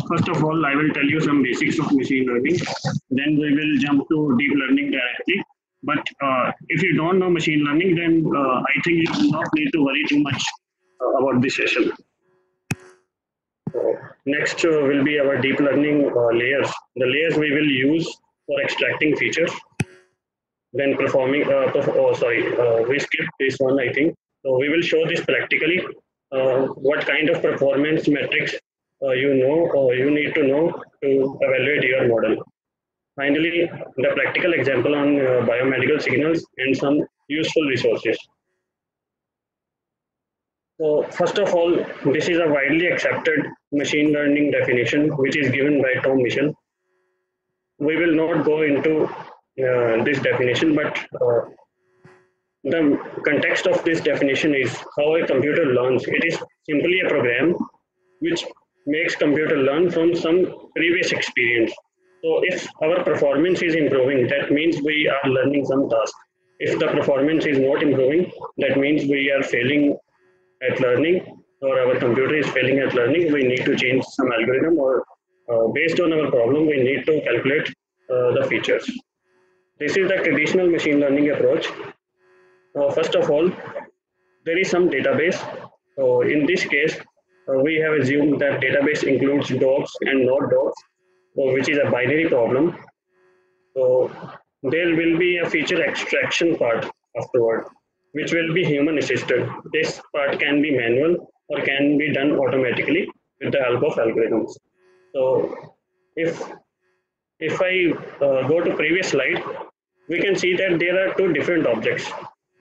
first of all, I will tell you some basics of machine learning. Then we will jump to deep learning directly. But if you don't know machine learning, then I think you do not need to worry too much about this session. Next will be our deep learning layers. The layers we will use for extracting features. Then we skipped this one, I think. So we will show this practically. What kind of performance metrics you need to know to evaluate your model. Finally, the practical example on biomedical signals and some useful resources. So first of all, this is a widely accepted machine learning definition, which is given by Tom Mischel. We will not go into this definition, but the context of this definition is how a computer learns. It is simply a program which makes computer learn from some previous experience. So if our performance is improving, that means we are learning some task. If the performance is not improving, that means we are failing at learning, or our computer is failing at learning. We need to change some algorithm, or based on our problem, we need to calculate the features. This is the traditional machine learning approach. First of all, there is some database. So in this case, we have assumed that database includes dogs and not dogs, which is a binary problem. So there will be a feature extraction part afterward, which will be human assisted. This part can be manual or can be done automatically with the help of algorithms. So if I go to previous slide, we can see that there are two different objects.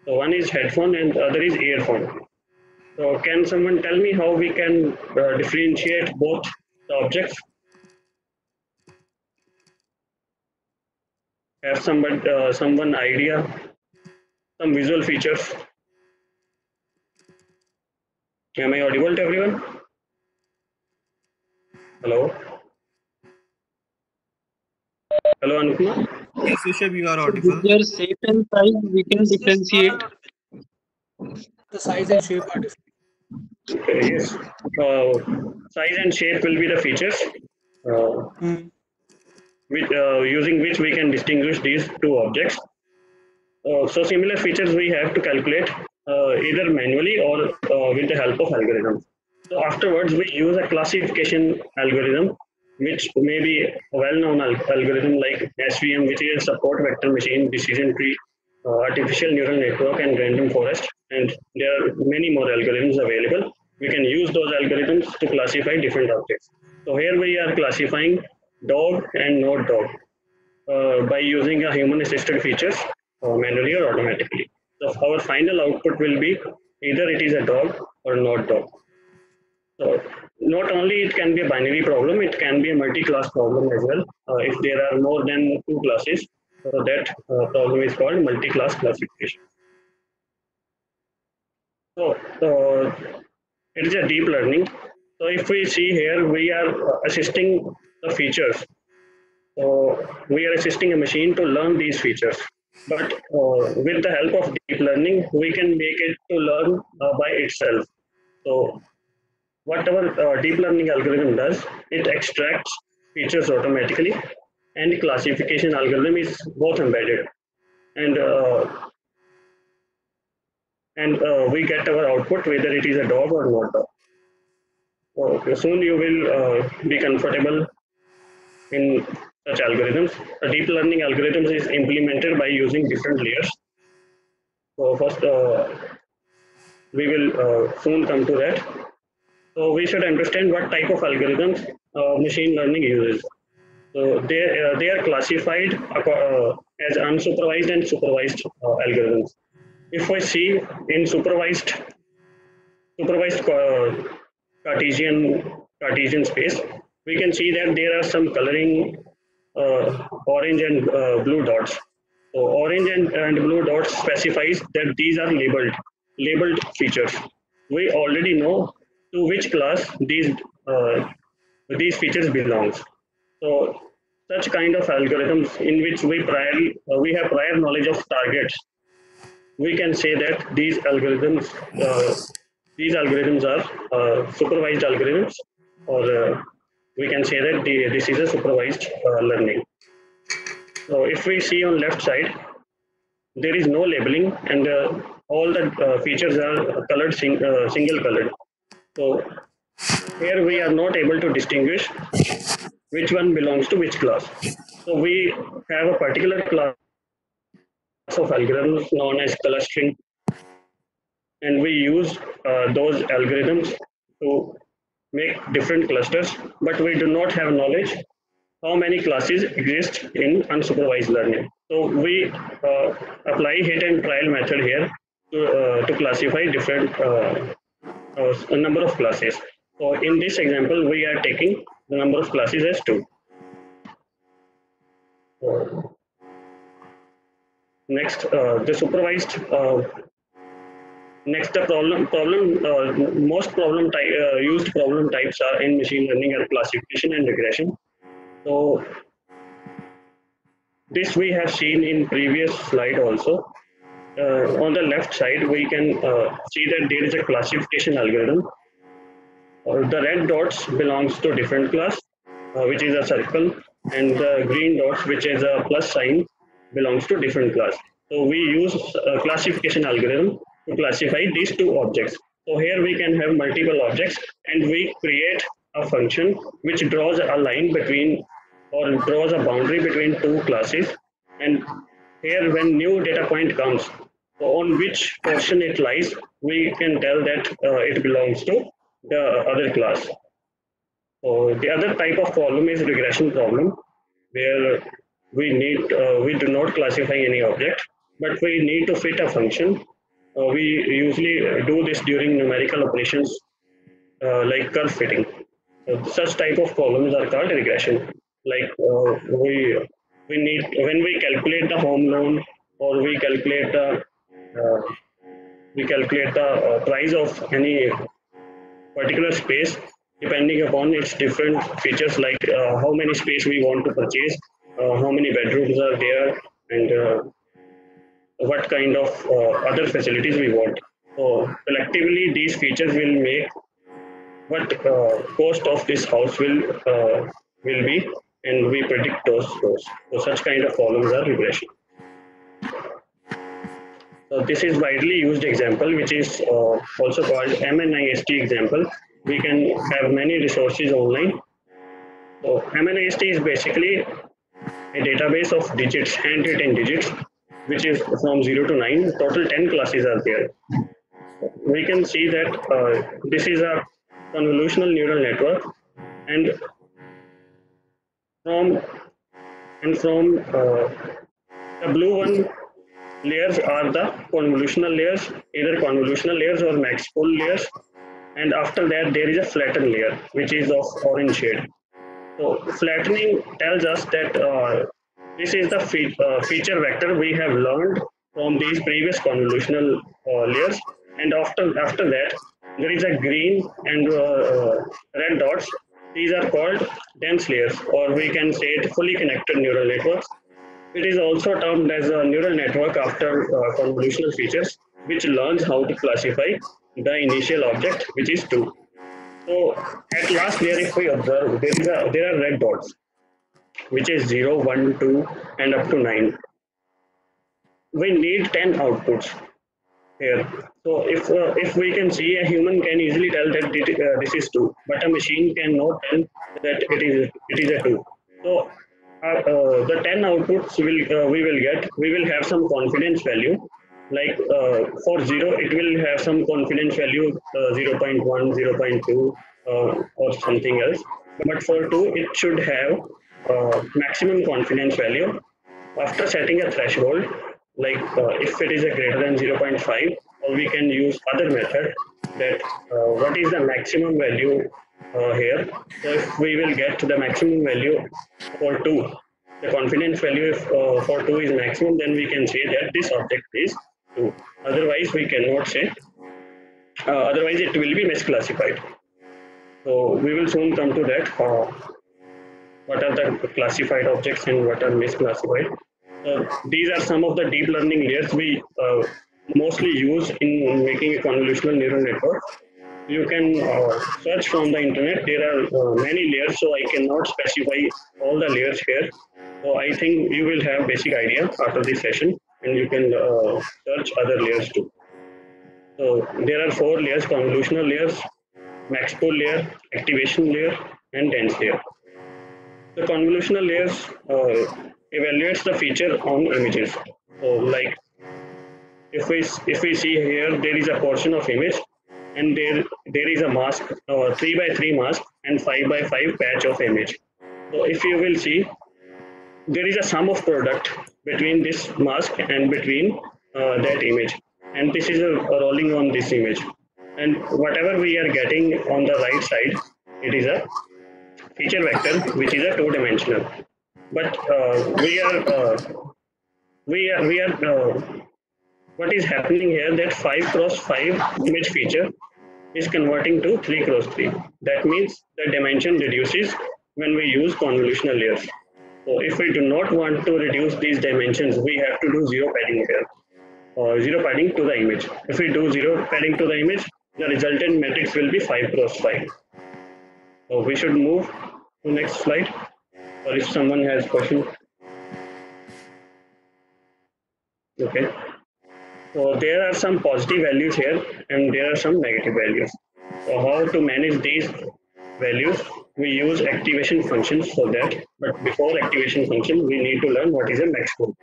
So one is headphone and the other is earphone. So can someone tell me how we can differentiate both the objects? Have someone idea? Some visual features? Am I audible to everyone? Hello? Hello, Anupma? Yes, Rishabh, you are audible. Their shape and size we can differentiate. The size and shape are different. Yes. Size and shape will be the features using which we can distinguish these two objects. So similar features we have to calculate either manually or with the help of algorithms. So afterwards, we use a classification algorithm, which may be a well-known algorithm like SVM, which is support vector machine, decision tree, artificial neural network, and random forest. And there are many more algorithms available. We can use those algorithms to classify different objects. So here we are classifying dog and not dog by using a human-assisted features manually or automatically. So our final output will be either it is a dog or not dog. So not only it can be a binary problem, it can be a multi-class problem as well. If there are more than two classes, so that problem is called multi-class classification. So it is a deep learning. So if we see here, we are assisting the features. So we are assisting a machine to learn these features. But with the help of deep learning, we can make it to learn by itself. So what our deep learning algorithm does, it extracts features automatically, and the classification algorithm is both embedded. And we get our output whether it is a dog or not dog. So soon you will be comfortable in such algorithms. A deep learning algorithms is implemented by using different layers. So first, we will soon come to that. So we should understand what type of algorithms machine learning uses. So they are classified as unsupervised and supervised algorithms. If we see in supervised Cartesian space, we can see that there are some coloring orange and blue dots. So orange and blue dots specifies that these are labeled features. We already know to which class these features belongs. So such kind of algorithms in which we have prior knowledge of targets, we can say that these algorithms are supervised algorithms or we can say that this is a supervised learning. So if we see on left side, there is no labeling, and all the features are colored single colored. So here we are not able to distinguish which one belongs to which class. So we have a particular class of algorithms known as clustering, and we use those algorithms to make different clusters, but we do not have knowledge how many classes exist in unsupervised learning. So we apply hit and trial method here to classify different a number of classes. So in this example, we are taking the number of classes as 2. Next, the supervised. Next, the most used problem types are in machine learning are classification and regression. So this we have seen in previous slide also. On the left side, we can see that there is a classification algorithm. The red dots belongs to different class, which is a circle, and the green dots, which is a plus sign, belongs to different class. So we use a classification algorithm to classify these two objects. So here we can have multiple objects, and we create a function which draws a line between or draws a boundary between two classes. And here, when new data point comes, on which portion it lies, we can tell that it belongs to the other class. So the other type of problem is regression problem, where we do not classify any object, but we need to fit a function. We usually do this during numerical operations like curve fitting. Such type of problems are called regression. Like we need, when we calculate the home loan, or we calculate the price of any particular space, depending upon its different features, like how many space we want to purchase, how many bedrooms are there, and what kind of other facilities we want. So collectively, these features will make what cost of this house will be, and we predict those costs. So such kind of problems are regression. So this is widely used example, which is also called MNIST example. We can have many resources online. So MNIST is basically a database of digits, handwritten digits, which is from 0 to 9. Total 10 classes are there. We can see that this is a convolutional neural network, and from the blue one layers are the convolutional layers, either convolutional layers or maximal layers, and after that there is a flattened layer, which is of orange shade. So flattening tells us that this is the feature vector we have learned from these previous convolutional layers, and after that there is a green and red dots. These are called dense layers, or we can say it fully connected neural networks. It is also termed as a neural network after convolutional features, which learns how to classify the initial object, which is 2. So at last layer, if we observe, there are red dots, which is 0, 1, 2, and up to 9. We need 10 outputs here. So if we can see, a human can easily tell that this is 2, but a machine cannot tell that it is a 2. So the 10 outputs we will have some confidence value. Like for 0, it will have some confidence value 0.1, 0.2, or something else. But for 2, it should have maximum confidence value. After setting a threshold, like if it is a greater than 0.5, or we can use other method, that what is the maximum value here. So if we will get the maximum value for 2, the confidence value for 2 is maximum, then we can say that this object is 2. Otherwise, we cannot say. Otherwise, it will be misclassified. So we will soon come to that. What are the classified objects and what are misclassified? These are some of the deep learning layers we mostly use in making a convolutional neural network. you can search from the internet. There are many layers, so I cannot specify all the layers here. So I think you will have basic idea after this session, and you can search other layers too. So there are 4 layers: convolutional layers, max pool layer, activation layer, and dense layer. The convolutional layers evaluates the feature on images. So like if we see here, there is a portion of image, and there is a mask, 3 by 3 mask and 5 by 5 patch of image. So if you will see, there is a sum of product between this mask and between that image, and this is a rolling on this image, and whatever we are getting on the right side, it is a feature vector which is a 2-dimensional. But what is happening here, that 5 cross 5 image feature is converting to 3 cross 3. That means the dimension reduces when we use convolutional layers. So if we do not want to reduce these dimensions, we have to do zero padding here, or zero padding to the image. If we do zero padding to the image, the resultant matrix will be 5 cross 5. So we should move to next slide, or if someone has question. Okay. So there are some positive values here, and there are some negative values. So how to manage these values? We use activation functions for that. But before activation function, we need to learn what is a max pool.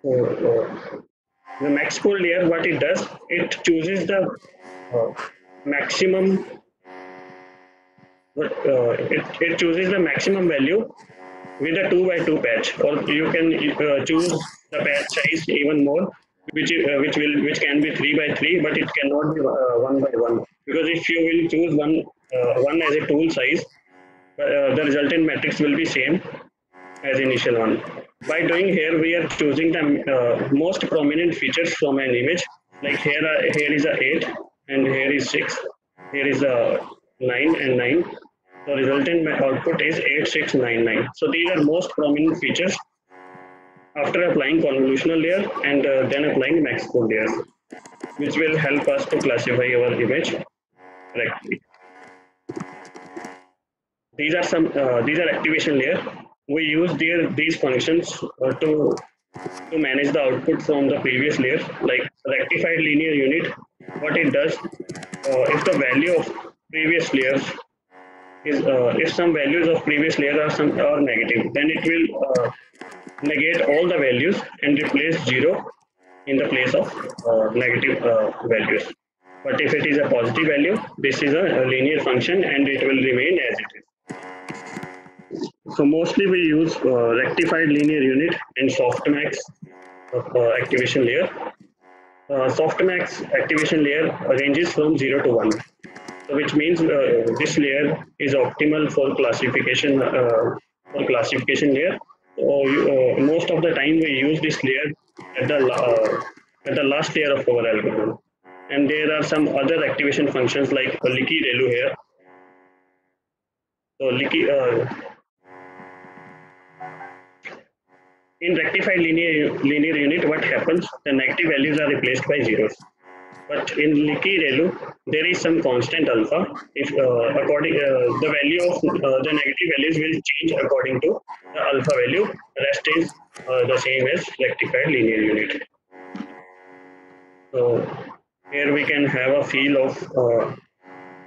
So the max pool layer, what it does, it chooses the maximum. It chooses the maximum value with a 2 by 2 patch, or you can choose the patch size even more, which can be 3 by 3, but it cannot be 1 by 1, because if you will choose one as a tool size, the resultant matrix will be same as initial one. By doing here, we are choosing the most prominent features from an image. Like here is a 8, and here is 6, here is a 9 and 9. The resultant output is 8699. So these are most prominent features after applying convolutional layer and then applying max pool layer, which will help us to classify our image correctly. These are activation layer. We use these functions to manage the output from the previous layer, like rectified linear unit. What it does, if the value of previous layers is if some values of previous layer are negative, then it will negate all the values and replace 0 in the place of negative values. But if it is a positive value, this is a linear function and it will remain as it is. So mostly we use rectified linear unit and softmax activation layer. Softmax activation layer ranges from 0 to 1. So which means this layer is optimal for classification layer. Most of the time we use this layer at the last layer of our algorithm. And there are some other activation functions like Leaky ReLU here. So in rectified linear unit, what happens? The negative values are replaced by zeros. But in Leaky ReLU, there is some constant alpha. If the value of the negative values will change according to the alpha value. The rest is the same as rectified linear unit. So here we can have a feel of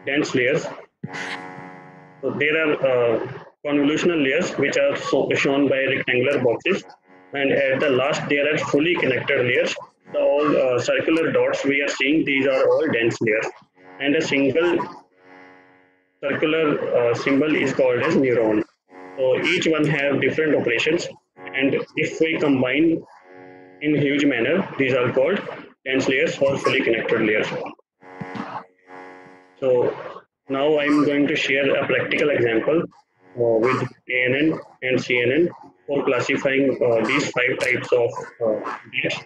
dense layers. So there are convolutional layers which are shown by rectangular boxes, and at the last there are fully connected layers. All circular dots we are seeing, these are all dense layers, and a single circular symbol is called as neuron. So each one have different operations, and if we combine in huge manner, these are called dense layers or fully connected layers. So now I'm going to share a practical example with ANN and CNN for classifying these 5 types of beats.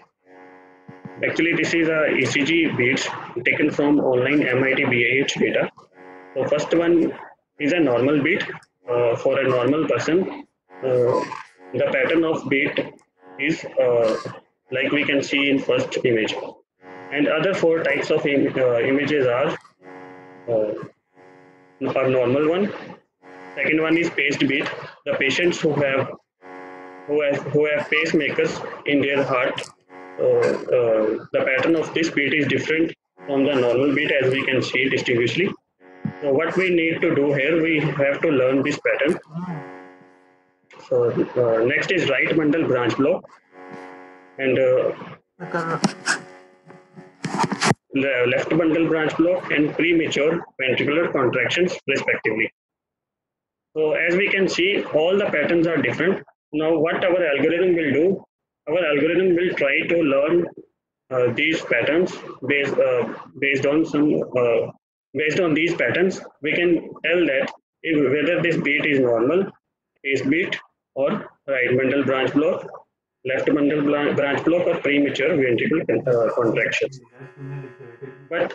Actually, this is a ECG beats taken from online MIT BIH data. So first one is a normal beat. For a normal person, the pattern of beat is like we can see in first image. And other four types of images are normal one. Second one is paced beat. The patients who have pacemakers in their heart, the pattern of this beat is different from the normal beat, as we can see distinguishedly. So what we need to do here, we have to learn this pattern. So next is right bundle branch block, and left bundle branch block and premature ventricular contractions respectively. So as we can see, all the patterns are different. Now what our algorithm will do, our algorithm will try to learn these patterns based on based on these patterns. We can tell that whether this beat is normal, pace beat, or right bundle branch block, left bundle branch block, or premature ventricular contractions. But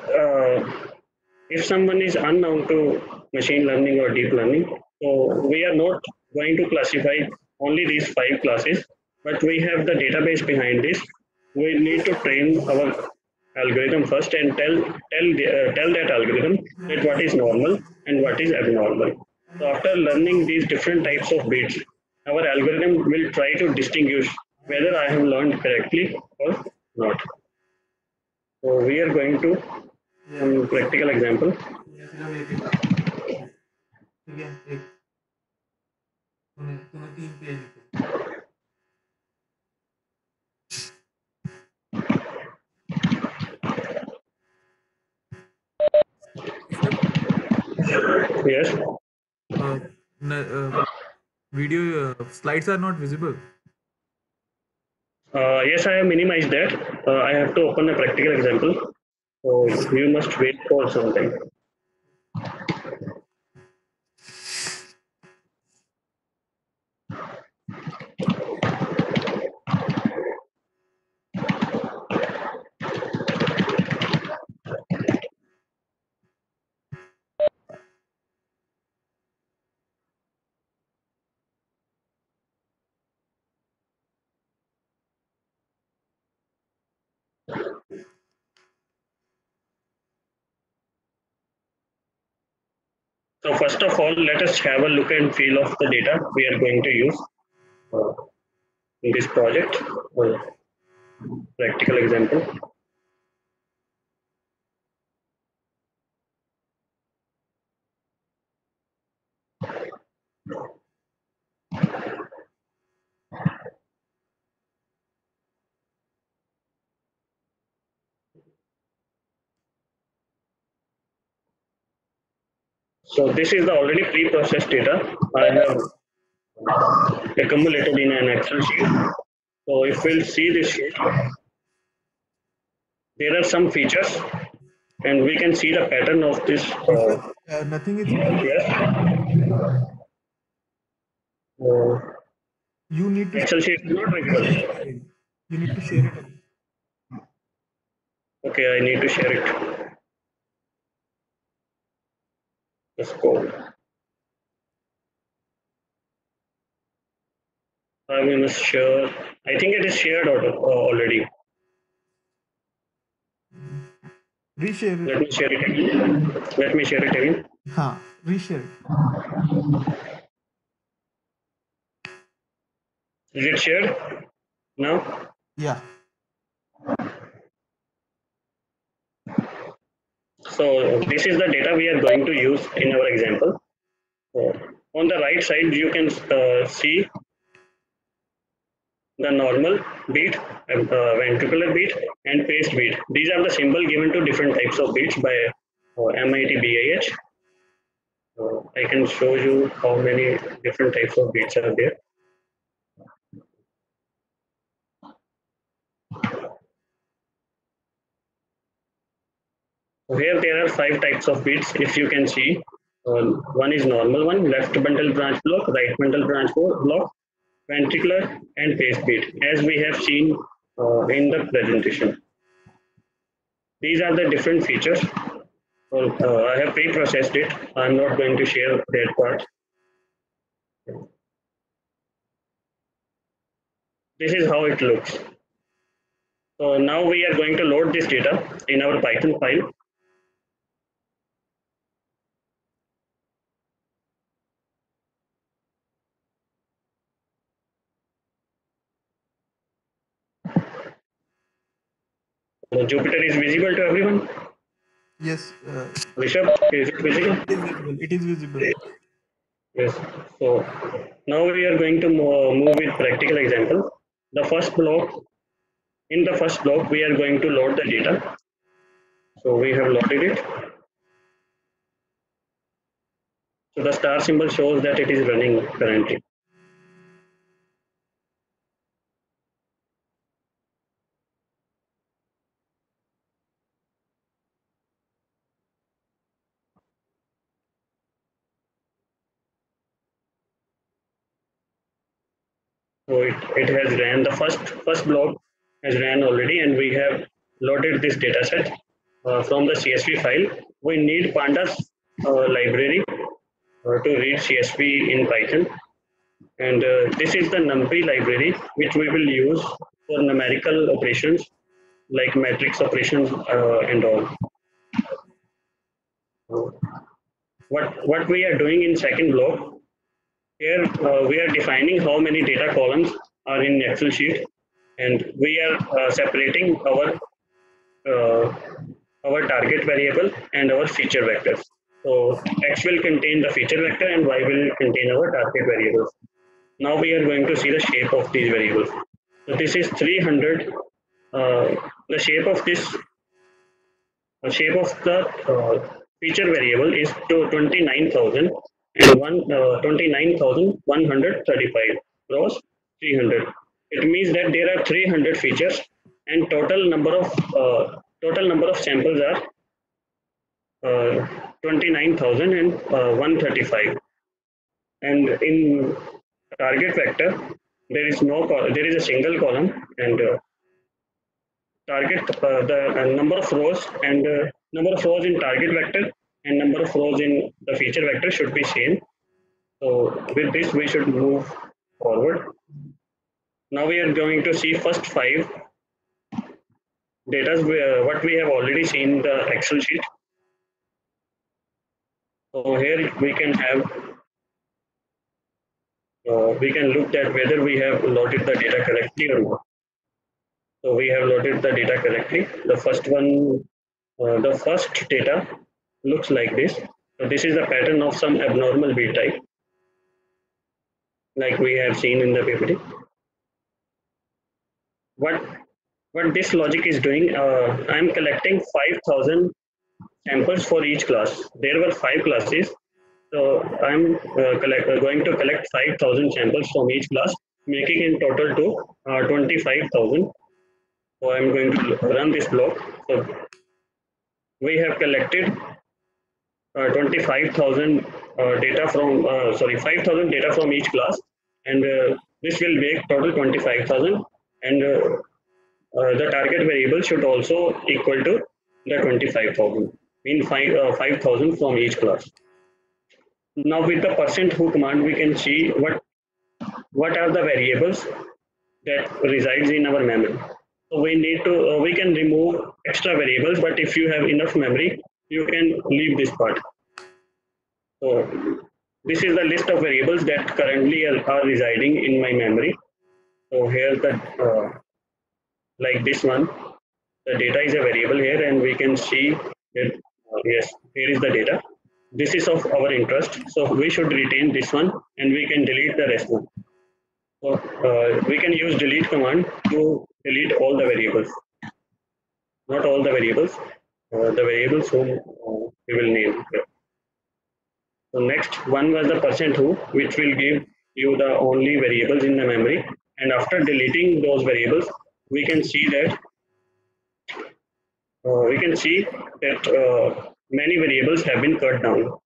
if someone is unknown to machine learning or deep learning, so we are not going to classify only these five classes, but we have the database behind this. We need to train our algorithm first and tell that algorithm that what is normal and what is abnormal. So after learning these different types of beats, our algorithm will try to distinguish whether I have learned correctly or not. So we are going to some practical example. Yes. Video slides are not visible. Yes, I have minimized that. I have to open a practical example. So you must wait for some time. So first of all, let us have a look and feel of the data we are going to use uh, in this project. Practical example. So this is the already pre-processed data I have accumulated in an Excel sheet. So if we'll see this sheet, there are some features, and we can see the pattern of this. Nothing is. Yes. You need to. Excel sheet is not visible. You need to share it. Okay, I need to share it. Let's go. I must share. I think it is shared already. Reshare it. Let me share it again. Let me share it again. Reshare it. Is it shared now? Yeah. So this is the data we are going to use in our example. On the right side, you can see the normal beat, ventricular beat, and paced beat. These are the symbol given to different types of beats by MIT BIH. I can show you how many different types of beats are there. Here there are five types of beats. If you can see, one is normal one, left bundle branch block, right bundle branch block, ventricular, and paced beat, as we have seen in the presentation. These are the different features. Well, I have pre-processed it. I'm not going to share that part. This is how it looks. So now we are going to load this data in our Python file. So Jupyter is visible to everyone. Yes, Rishabh, is it visible? it is visible. It is visible. Yes. So now we are going to move with practical example. The first block, in the first block, we are going to load the data. So we have loaded it. So the star symbol shows that it is running currently. So it has ran the first block has ran already, and we have loaded this data set from the CSV file. We need pandas library to read CSV in Python, and this is the NumPy library which we will use for numerical operations like matrix operations and all. What we are doing in second block here, we are defining how many data columns are in Excel sheet, and we are separating uh, our target variable and our feature vectors. So X will contain the feature vector and Y will contain our target variables. Now we are going to see the shape of these variables. So this is 300. The shape of the feature variable is to 29,000 and 29,135 rows 300. It means that there are 300 features and total number of samples are 29,135. And in target vector, there is a single column, and target the number of rows and number of rows in target vector and number of rows in the feature vector should be same. So with this we should move forward. Now we are going to see first five data what we have already seen in the Excel sheet. So here we can look at whether we have loaded the data correctly or not. So we have loaded the data correctly. The first one, the first data looks like this. So this is the pattern of some abnormal B type, like we have seen in the PPT. What this logic is doing, I am collecting 5,000 samples for each class. There were 5 classes, so I am going to collect 5,000 samples from each class, making in total to 25,000. So I am going to run this block. So we have collected 25,000 data from 5,000 data from each class, and this will make total 25,000, and the target variable should also equal to the 25,000, mean 5,000 from each class. Now with the %who command, we can see what are the variables that resides in our memory. So we can remove extra variables, but if you have enough memory, you can leave this part. So this is the list of variables that currently are residing in my memory. So here like this one, the data is a variable here, and we can see that yes, here is the data. This is of our interest, so we should retain this one, and we can delete the rest one. So we can use delete command to delete all the variables, not all the variables, the variables whom we will name here. So next one was the %who, which will give you the only variables in the memory. And after deleting those variables, we can see that many variables have been cut down.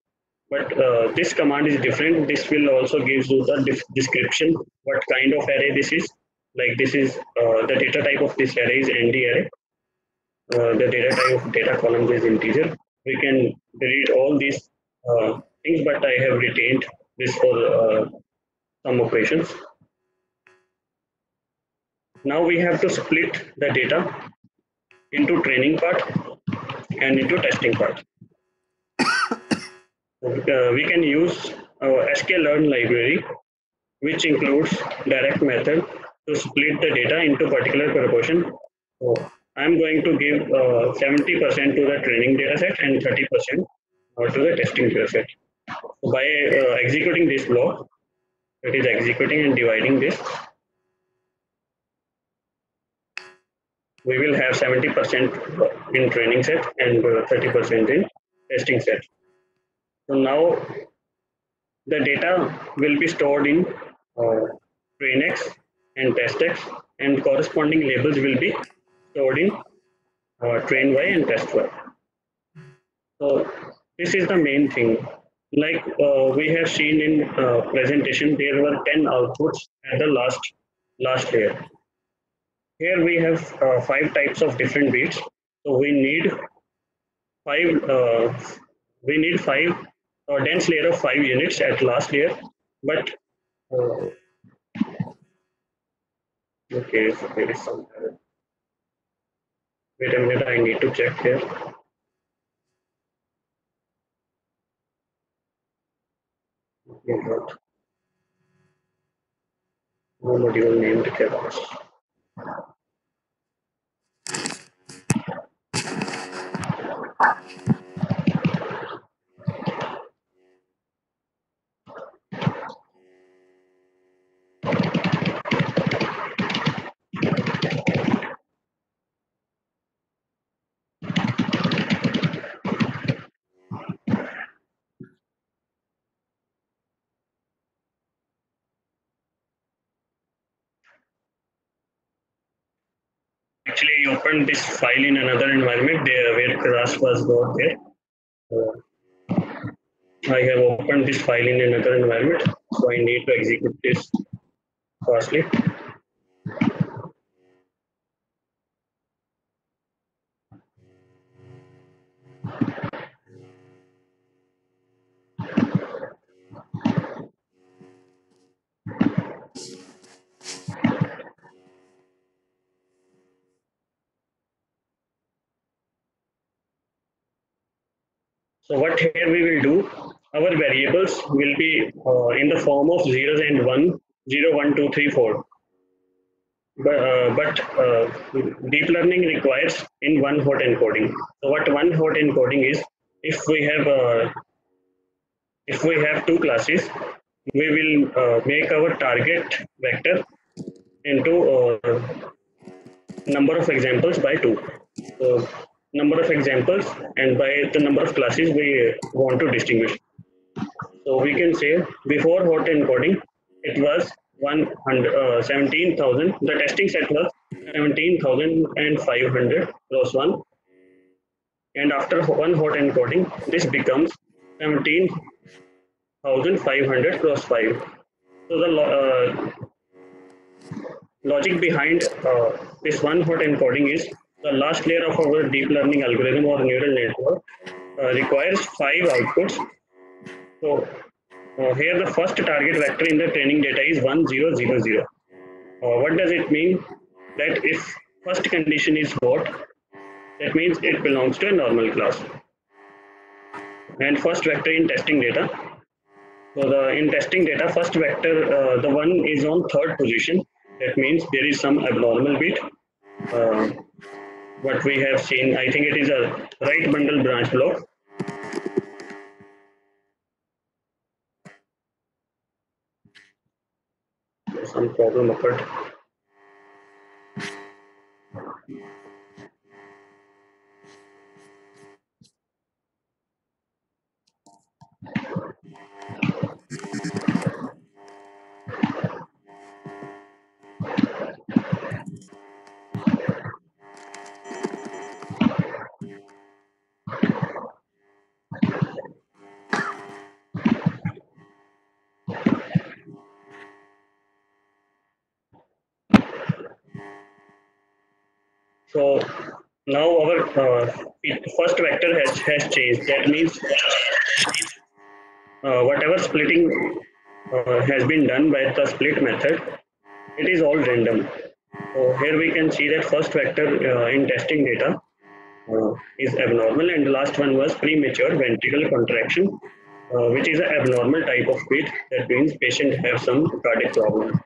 But this command is different. This will also give you the description, what kind of array this is. Like this is the data type of this array is ND array. The data type of data columns is integer. We can delete all these things, but I have retained this for some operations. Now we have to split the data into training part and into testing part. We can use sklearn library, which includes direct method to split the data into particular proportion. So I'm going to give 70% to the training data set and 30% to the testing data set. So by executing this block, it is executing and dividing this, we will have 70% in training set and 30% in testing set. So now the data will be stored in trainx and testx, and corresponding labels will be stored in train y and test y. So this is the main thing. Like we have seen in presentation, there were 10 outputs at the last layer. Here we have 5 types of different beats. So we need five dense layer of 5 units at last layer, but okay, so there is some error. Wait a minute, I need to check here. No module named Keras. Actually, I opened this file in another environment there where Keras was not there. I have opened this file in another environment, so I need to execute this firstly. So what here we will do, our variables will be in the form of zeros and 1, 0, 1, 2, 3, 4. But deep learning requires in one hot encoding. So what one hot encoding is, if we have 2 classes, we will make our target vector into number of examples by 2. So number of examples and by the number of classes we want to distinguish. So we can say before hot encoding, it was 17,000. The testing set was 17,500 cross 1. And after one hot encoding, this becomes 17,500 cross 5. So the logic behind this one hot encoding is the last layer of our deep learning algorithm or neural network requires 5 outputs. So here the first target vector in the training data is 1, 0, 0, 0. What does it mean? That if first condition is hot, that means it belongs to a normal class. And first vector in testing data. So in testing data, first vector, the one is on 3rd position. That means there is some abnormal bit. What we have seen, I think it is a right bundle branch block. Some problem occurred. So now our first vector has changed. That means whatever splitting has been done by the split method, it is all random. So here we can see that first vector in testing data is abnormal, and the last one was premature ventricular contraction, which is an abnormal type of beat. That means patient have some cardiac problem.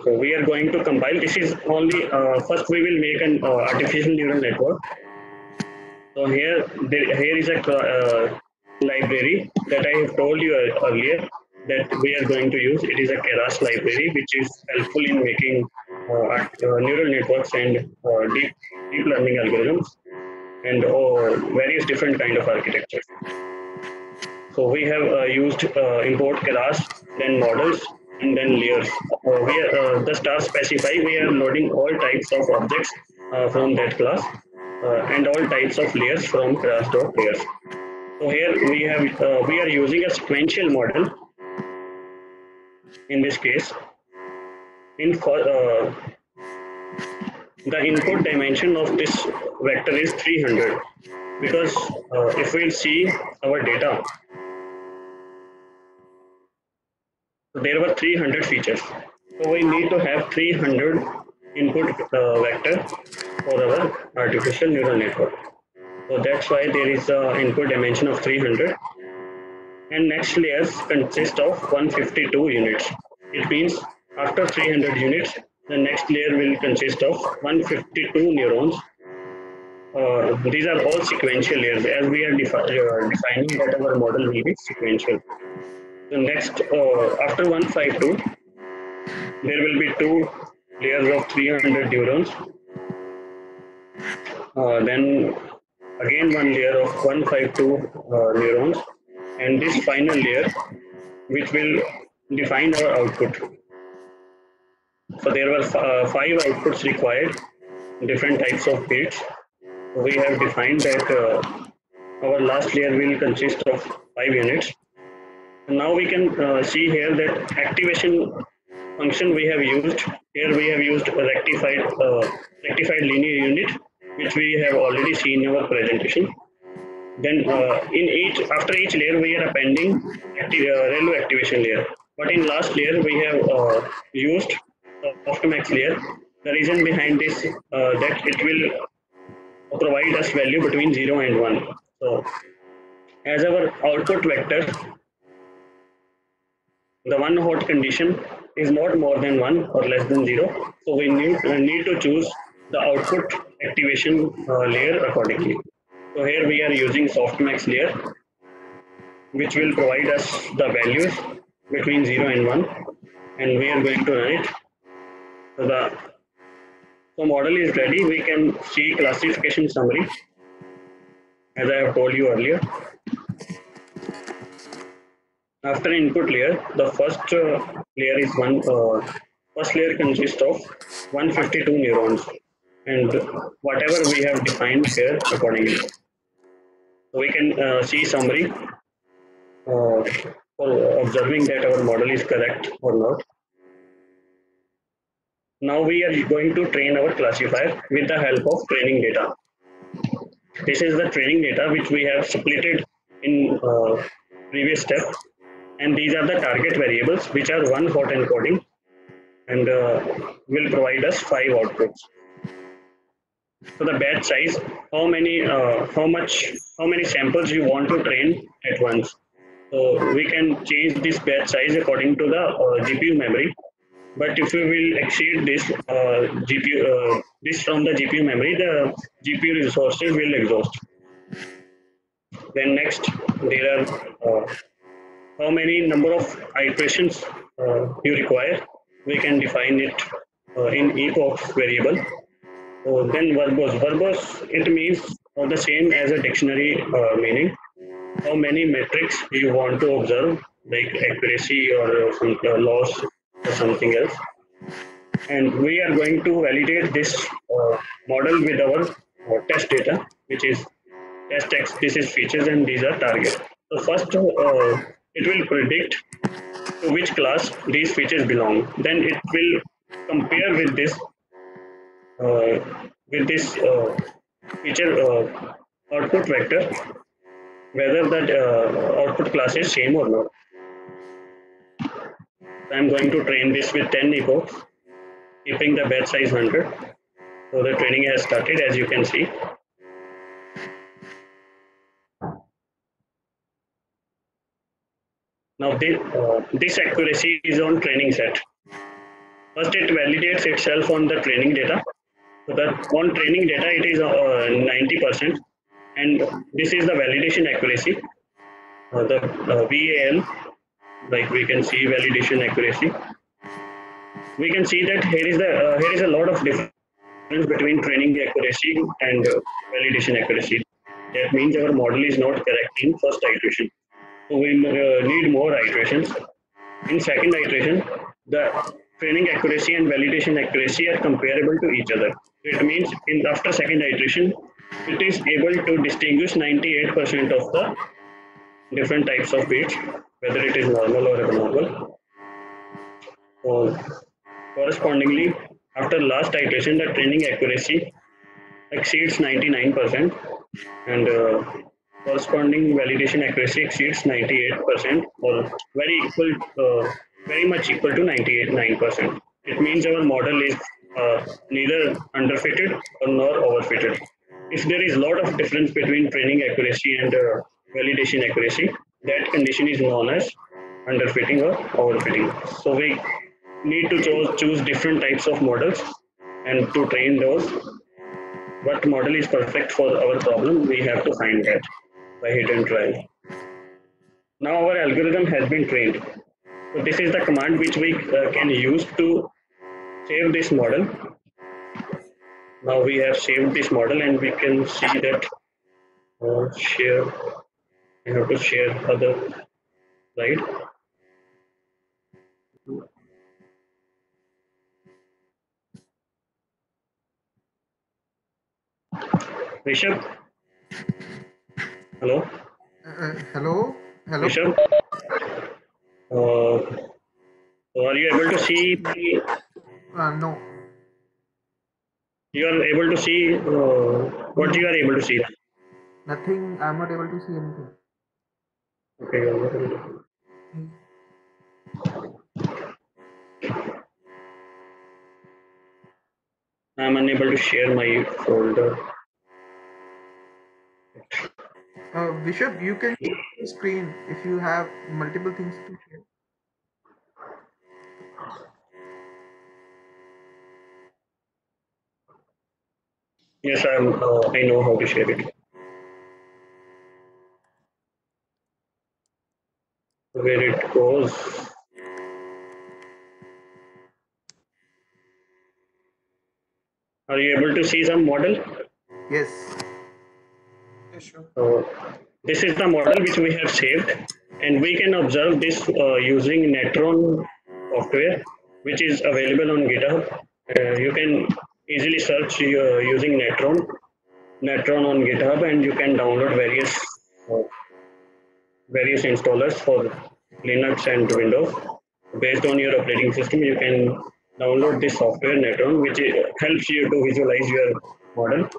So we are going to compile. This is only first we will make an artificial neural network. So here is a library that I have told you earlier that we are going to use. It is a Keras library, which is helpful in making neural networks and deep learning algorithms and various different kind of architectures. So we have used import Keras, then models, and then layers. The star specify we are loading all types of objects from that class and all types of layers from class.layers. So here we are using a sequential model in this case. The input dimension of this vector is 300 because if we see our data, there were 300 features. So we need to have 300 input vector for our artificial neural network. So that's why there is an input dimension of 300. And next layers consist of 152 units. It means after 300 units, the next layer will consist of 152 neurons. These are all sequential layers as we are defining that our model will be sequential. The next, after 152, there will be 2 layers of 300 neurons. Then again 1 layer of 152 neurons, and this final layer which will define our output. So there were 5 outputs required, different types of bits. We have defined that our last layer will consist of 5 units. And now we can see here that activation function we have used. Here we have used a rectified linear unit, which we have already seen in our presentation. Then after each layer we are appending ReLU activation layer. But in last layer we have used softmax layer. The reason behind this that it will provide us value between 0 and 1. So as our output vector, the one hot condition is not more than 1 or less than 0. So we need to choose the output activation layer accordingly. So here we are using softmax layer, which will provide us the values between 0 and 1, and we are going to run it. So the model is ready. We can see classification summary, as I have told you earlier. After input layer, the first layer is first layer consists of 152 neurons, and whatever we have defined here accordingly. So we can see summary for observing that our model is correct or not. Now we are going to train our classifier with the help of training data. This is the training data which we have splitted in previous step, and these are the target variables which are one hot encoding and will provide us 5 outputs. So the batch size, how many samples you want to train at once. So we can change this batch size according to the GPU memory. But if we will exceed this this from the GPU memory, the GPU resources will exhaust. Then next, there are how many number of iterations you require. We can define it in epoch variable. Then verbose. Verbose, it means the same as a dictionary meaning. How many metrics you want to observe, like accuracy or some loss or something else. And we are going to validate this model with our test data, which is test X. This is features and these are target. So first, it will predict to which class these features belong. Then it will compare with this feature output vector, whether that output class is same or not. I'm going to train this with 10 epochs. keeping the batch size 100. So the training has started, as you can see. Now this accuracy is on training set. First, it validates itself on the training data. So that on training data, it is 90%, and this is the validation accuracy. The VAL, like we can see validation accuracy. We can see that here is a lot of difference between training accuracy and validation accuracy. That means our model is not correct in first iteration. So we need more iterations. In second iteration, the training accuracy and validation accuracy are comparable to each other. It means after second iteration, it is able to distinguish 98% of the different types of weights, whether it is normal or abnormal. Correspondingly, after last iteration, the training accuracy exceeds 99%, and corresponding validation accuracy exceeds 98%, or very much equal to 98.9%. It means our model is neither underfitted or nor overfitted. If there is a lot of difference between training accuracy and validation accuracy, that condition is known as underfitting or overfitting. So we need to choose different types of models, and to train those, what model is perfect for our problem, we have to find that by hit and try. Now our algorithm has been trained. So this is the command which we can use to save this model. Now we have saved this model, and we can see that share. I have to share other slide. Rishabh? Hello? Hello? Hello? Rishabh? Are you able to see the, No. you are able to see what you are able to see? Nothing. I'm not able to see anything. Okay, you are not able to. I'm unable to share my folder. Bishop, you can share the screen if you have multiple things to share. Yes, I know how to share it. Where it goes. Are you able to see some model? Yes. Yes, sure. This is the model which we have saved, and we can observe this using Netron software, which is available on GitHub. You can easily search using Netron on GitHub, and you can download various installers for Linux and Windows. Based on your operating system, you can download this software Netron, which helps you to visualize your model.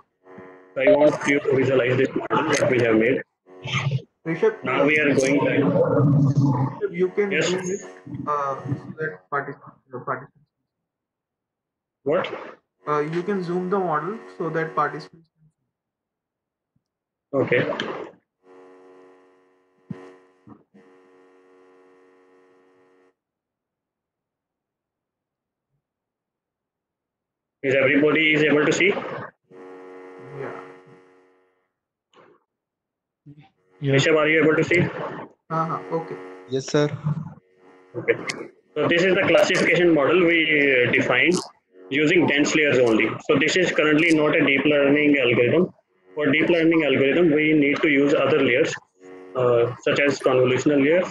So I want you to visualize this model that we have made. Rishabh, Now we are going back. Rishabh, you can Yes. zoom it so that participants. What? You can zoom the model so that participants. Okay. Is everybody is able to see? Yeah. Yes. Rishabh, are you able to see? Okay. Yes, sir. Okay. So this is the classification model we defined using dense layers only. So this is currently not a deep learning algorithm. For deep learning algorithm, we need to use other layers, such as convolutional layers.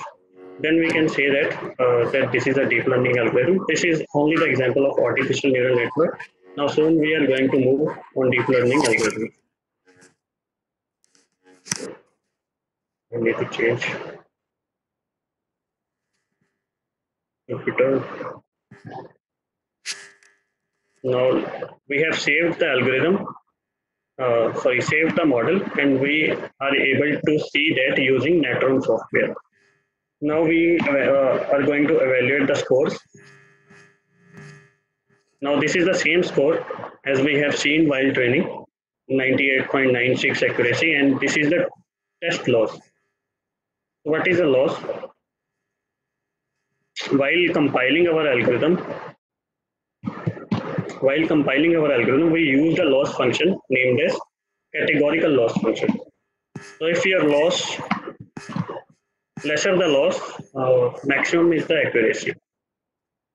Then we can say that this is a deep learning algorithm. This is only the example of artificial neural network. Now soon we are going to move on deep learning algorithm. I need to change computer. Now we have saved the algorithm, saved the model, and we are able to see that using Netron software. Now we are going to evaluate the scores. Now this is the same score as we have seen while training, 98.96 accuracy, and this is the test loss. What is the loss? While compiling our algorithm, we used a loss function named as categorical loss function. So if your loss, lesser the loss, maximum is the accuracy.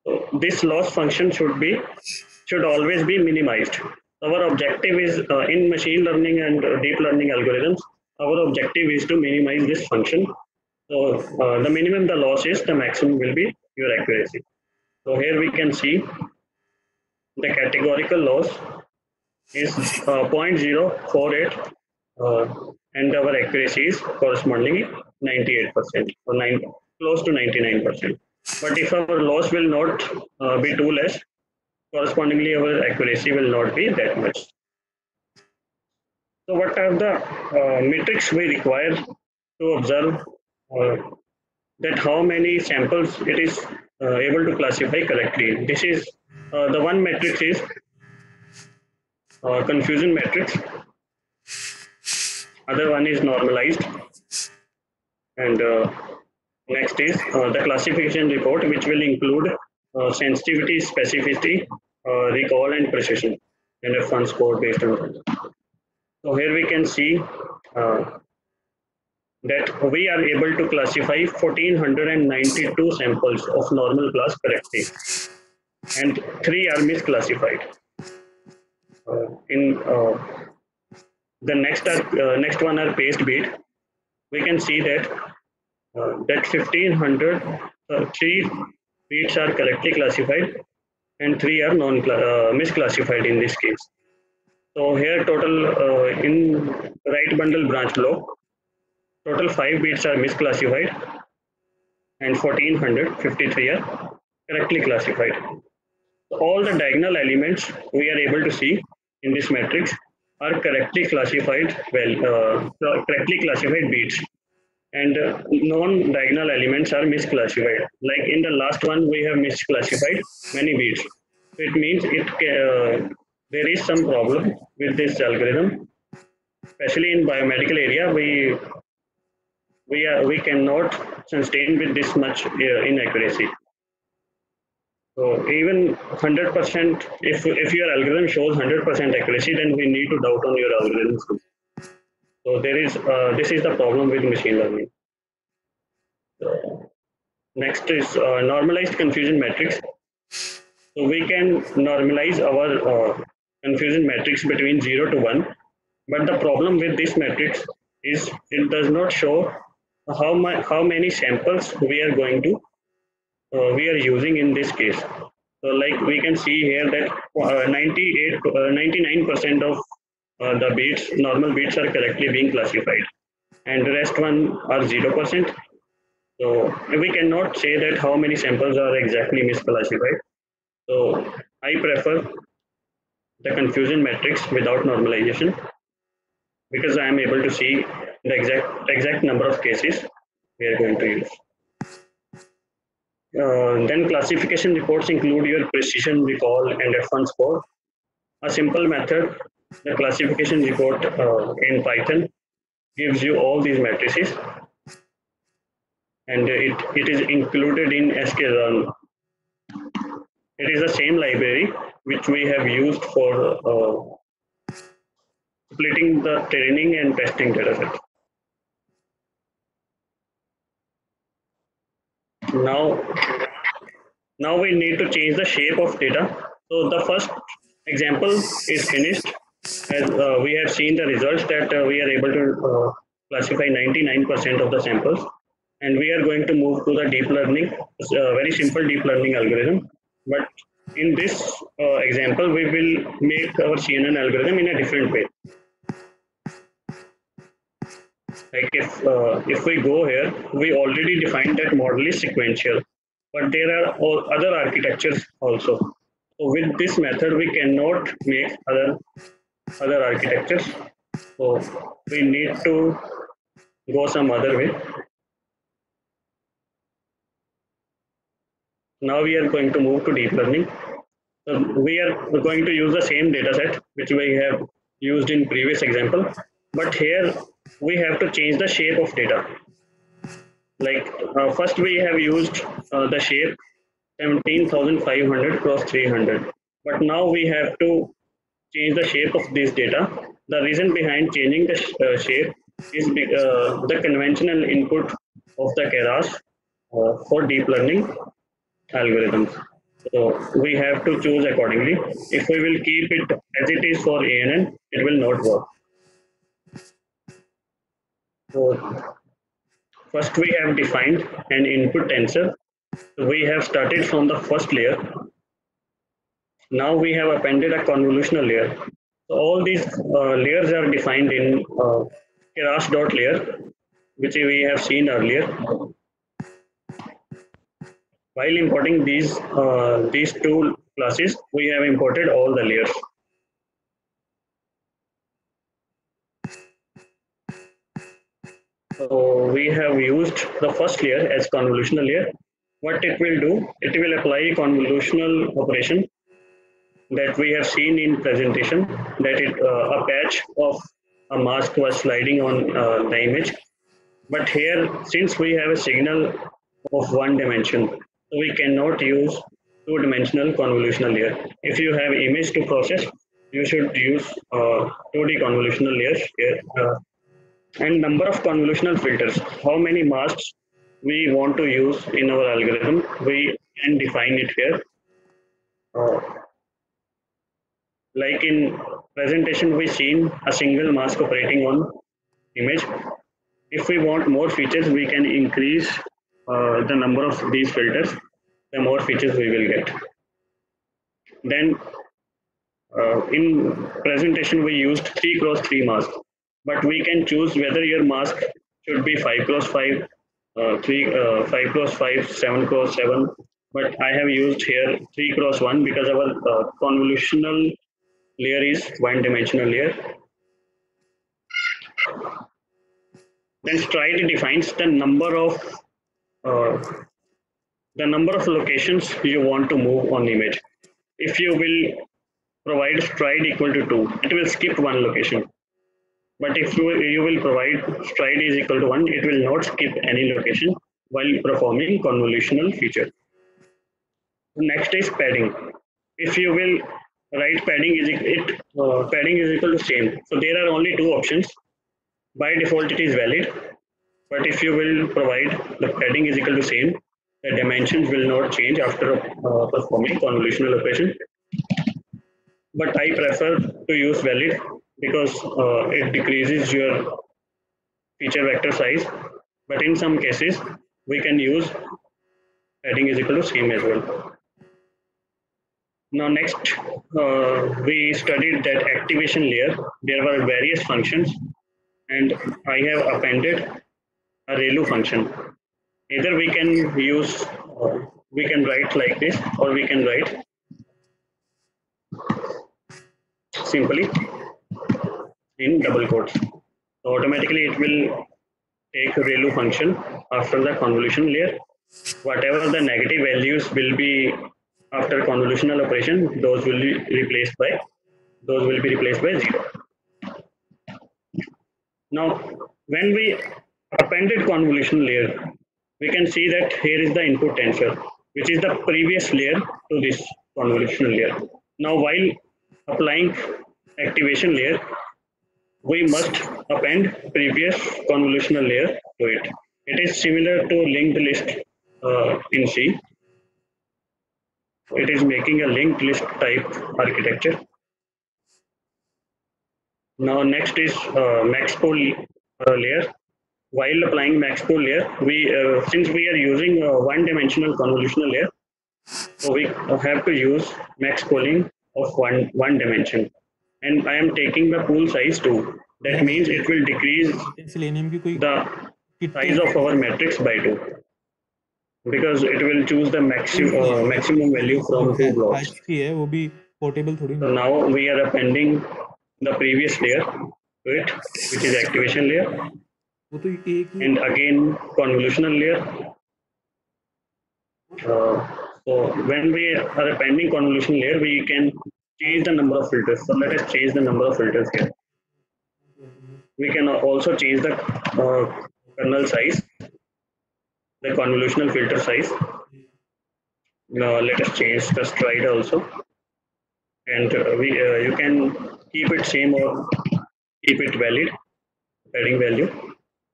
So this loss function should always be minimized. Our objective is in machine learning and deep learning algorithms. Our objective is to minimize this function. So the minimum the loss is, the maximum will be your accuracy. So here we can see the categorical loss is 0.048 and our accuracy is correspondingly 98% or close to 99%. But if our loss will not be too less, correspondingly our accuracy will not be that much. So what are the metrics we require to observe that how many samples it is able to classify correctly? This is the one metric is confusion matrix. Other one is normalized, and next is the classification report, which will include sensitivity, specificity, recall, and precision, and a fun score based on that. So here we can see that we are able to classify 1492 samples of normal class correctly, and 3 are misclassified. In the next one are paste beat. We can see that 1500 3 beats are correctly classified and 3 are misclassified in this case. So here total in right bundle branch block, total 5 beats are misclassified and 1453 are correctly classified. All the diagonal elements we are able to see in this matrix are correctly classified beats, and non-diagonal elements are misclassified. Like in the last one, we have misclassified many beats. It means there is some problem with this algorithm, especially in biomedical area. We cannot sustain with this much inaccuracy. So even 100%, if your algorithm shows 100% accuracy, then we need to doubt on your algorithm. So this is the problem with machine learning. Next is normalized confusion matrix. So we can normalize our confusion matrix between 0 to 1, but the problem with this matrix is it does not show how many samples we are we are using in this case. So like we can see here that 99% of the normal beats are correctly being classified, and the rest one are 0%. So we cannot say that how many samples are exactly misclassified. So I prefer the confusion matrix without normalization because I am able to see the exact number of cases we are going to use. Then classification reports include your precision, recall, and F1 score. A simple method, the classification report in Python, gives you all these matrices, and it is included in sklearn. It is the same library which we have used for splitting the training and testing datasets. Now we need to change the shape of data. So the first example is finished, as we have seen the results that we are able to classify 99% of the samples, and we are going to move to the deep learning, very simple deep learning algorithm. But in this example, we will make our CNN algorithm in a different way. Like if we go here, we already defined that model is sequential, but there are other architectures also. So with this method, we cannot make other architectures. So we need to go some other way. Now we are going to move to deep learning. So we are going to use the same data set which we have used in previous example, but here we have to change the shape of data. Like first we have used the shape 17,500 cross 300, but now we have to change the shape of this data. The reason behind changing the shape is the conventional input of the Keras for deep learning algorithms. So we have to choose accordingly. If we will keep it as it is for ANN, it will not work. So first we have defined an input tensor. So we have started from the first layer. Now we have appended a convolutional layer. So all these layers are defined in Keras.layer, which we have seen earlier. While importing these two classes, we have imported all the layers. So we have used the first layer as convolutional layer. What it will do, it will apply convolutional operation that we have seen in presentation, that a patch of a mask was sliding on the image. But here, since we have a signal of one dimension, so we cannot use two-dimensional convolutional layer. If you have image to process, you should use 2D convolutional layers here. And number of convolutional filters, how many masks we want to use in our algorithm, we can define it here. Uh, like in presentation, we seen a single mask operating on image. If we want more features, we can increase the number of these filters, the more features we will get. Then in presentation, we used 3 cross 3 mask, but we can choose whether your mask should be 5 cross 5, 5 cross 5, 7 cross 7. But I have used here 3 cross 1 because our convolutional layer is one dimensional layer. Then stride defines the number of locations you want to move on image. If you will provide stride equal to 2, it will skip one location. But if you will provide stride is equal to 1, it will not skip any location while performing convolutional feature. Next is padding. If you will write padding padding is equal to same. So there are only two options. By default, it is valid. But if you will provide the padding is equal to same, the dimensions will not change after performing convolutional operation. But I prefer to use valid because it decreases your feature vector size. But in some cases, we can use padding is equal to same as well. Now next, we studied that activation layer. There were various functions, and I have appended a ReLU function. Either we can use, we can write like this, or we can write simply in double quotes. So automatically it will take ReLU function after the convolution layer. Whatever the negative values will be after convolutional operation, those will be replaced by 0. Now, when we appended convolution layer, we can see that here is the input tensor, which is the previous layer to this convolutional layer. Now, while applying activation layer, we must append previous convolutional layer to it. It is similar to linked list in C. It is making a linked list type architecture. Now next is maxpol layer. While applying maxpol layer, we since we are using one-dimensional convolutional layer, so we have to use max pooling of one dimension. And I am taking the pool size 2. That means it will decrease the size of our matrix by 2. Because it will choose the maximum value from 2 blocks. So now we are appending the previous layer to it, which is activation layer. And again, convolutional layer. So when we are appending convolution layer, we can change the number of filters. So let us change the number of filters here. We can also change the kernel size, the convolutional filter size. Let us change the stride also, and you can keep it same or keep it valid padding value.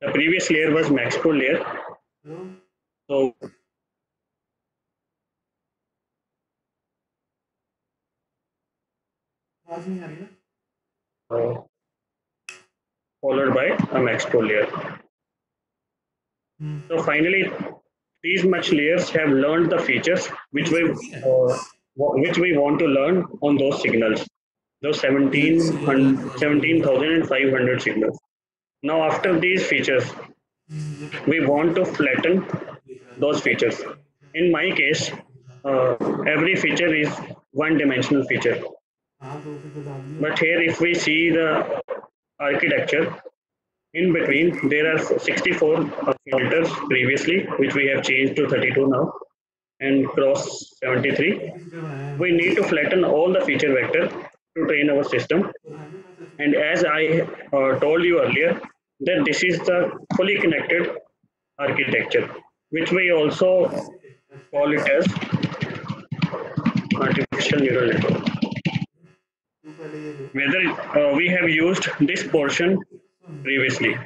The previous layer was max pro layer, so followed by a max pro layer. So finally, these much layers have learned the features which we want to learn on those signals, those 17,500 signals. Now after these features, we want to flatten those features. In my case, every feature is one-dimensional feature. But here, if we see the architecture, in between there are 64 filters previously, which we have changed to 32 now, and cross 73. We need to flatten all the feature vector to train our system. And as I told you earlier, that this is the fully connected architecture, which we also call it as artificial neural network. Whether we have used this portion previously,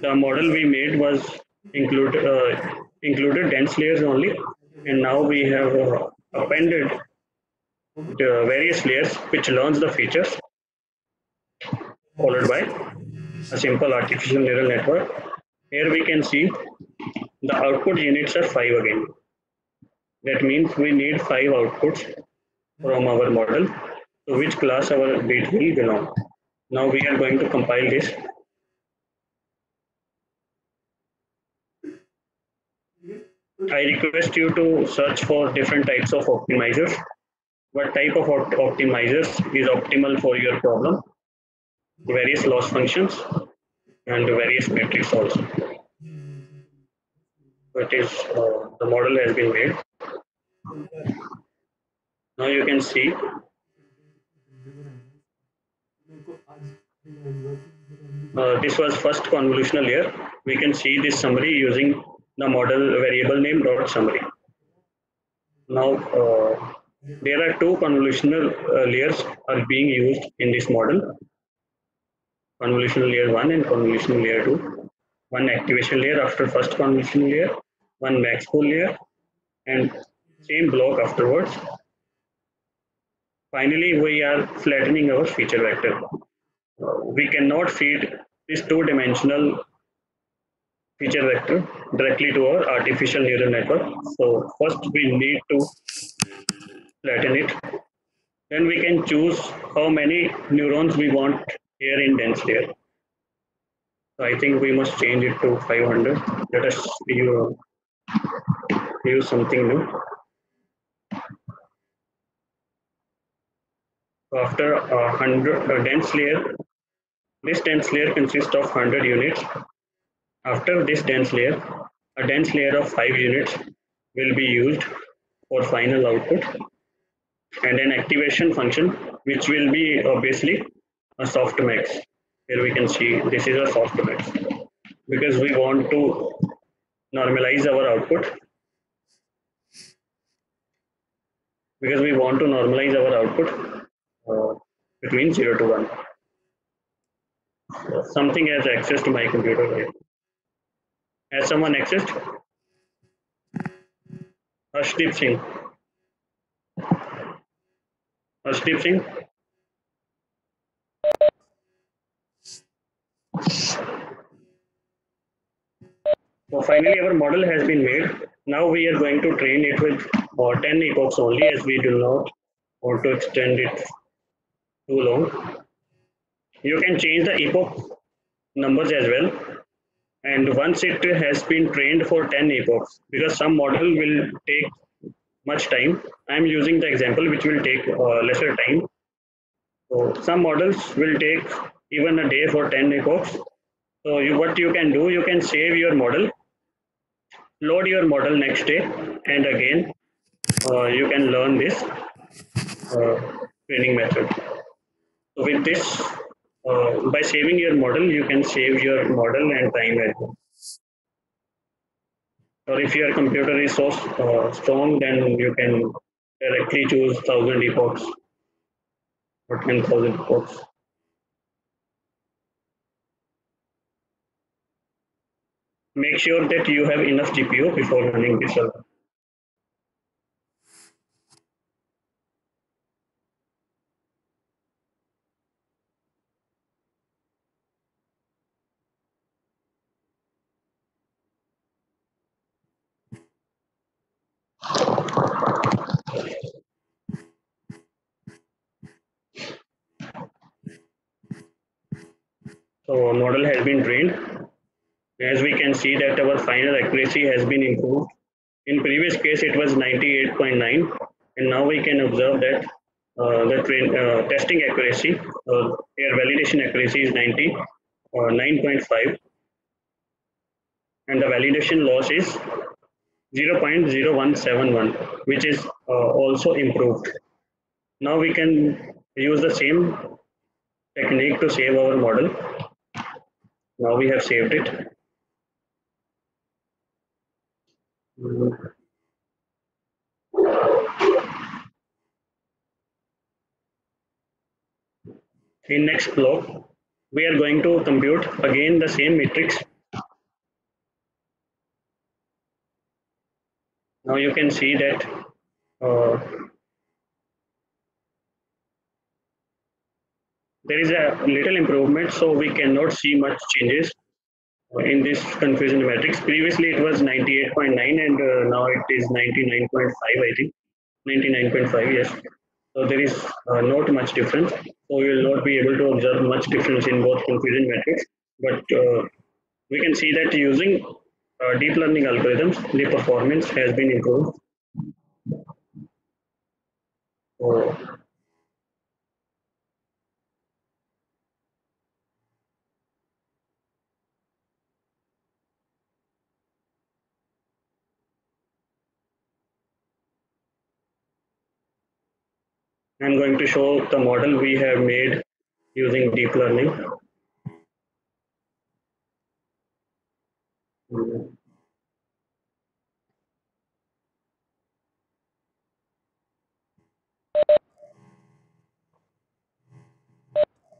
the model we made was included dense layers only, and now we have appended the various layers which learns the features, followed by a simple artificial neural network. Here we can see the output units are 5 again. That means we need 5 outputs from our model, to which class our bit will belong. Now we are going to compile this. I request you to search for different types of optimizers. What type of optimizers is optimal for your problem? Various loss functions and various metrics also. That is, the model has been made. Now you can see this was first convolutional layer. We can see this summary using the model variable name dot summary. Now there are two convolutional layers are being used in this model: convolutional layer 1 and convolutional layer 2. One activation layer after first convolutional layer, one max pool layer, and same block afterwards. Finally, we are flattening our feature vector. We cannot feed this two-dimensional feature vector directly to our artificial neural network. So first we need to flatten it. Then we can choose how many neurons we want here in dense layer. So I think we must change it to 500. Let us use something new. So after 100 dense layer, this dense layer consists of 100 units. After this dense layer, a dense layer of 5 units will be used for final output, and an activation function which will be obviously a softmax. Here we can see this is a softmax because we want to normalize our output. Between 0 to 1. Something has access to my computer, right? Has someone accessed? Harshdeep Singh. Harshdeep Singh. So finally, our model has been made. Now we are going to train it with 10 epochs only, as we do not want to extend it too long. You can change the epoch numbers as well. And once it has been trained for 10 epochs, because some model will take much time. I'm using the example which will take lesser time. So some models will take even a day for 10 epochs. So what you can do, you can save your model, load your model next day, and again you can learn this training method. So with this, by saving your model, you can save your model and time as well. Or if your computer is so strong, then you can directly choose 1000 epochs or 10,000 epochs. Make sure that you have enough GPU before running this server. So model has been trained. As we can see that our final accuracy has been improved. In previous case, it was 98.9, and now we can observe that the testing accuracy, their validation accuracy is 99.5, and the validation loss is 0.0171, which is also improved. Now we can use the same technique to save our model. Now we have saved it. In next block, we are going to compute again the same matrix. Now you can see that there is a little improvement, so we cannot see much changes in this confusion matrix. Previously it was 98.9 and now it is 99.5, I think. 99.5, yes. So there is not much difference. So we will not be able to observe much difference in both confusion metrics. But we can see that using deep learning algorithms, the performance has been improved. So, I'm going to show the model we have made using deep learning.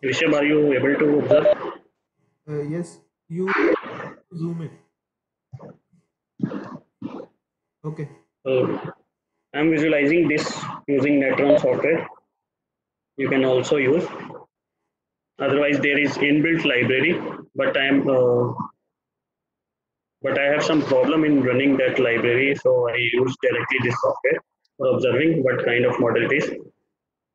Rishabh, are you able to observe? Yes, you zoom it. Okay. I'm visualizing this using Netron software. You can also use. Otherwise, there is inbuilt library, but I have some problem in running that library, so I use directly this software for observing what kind of model it is.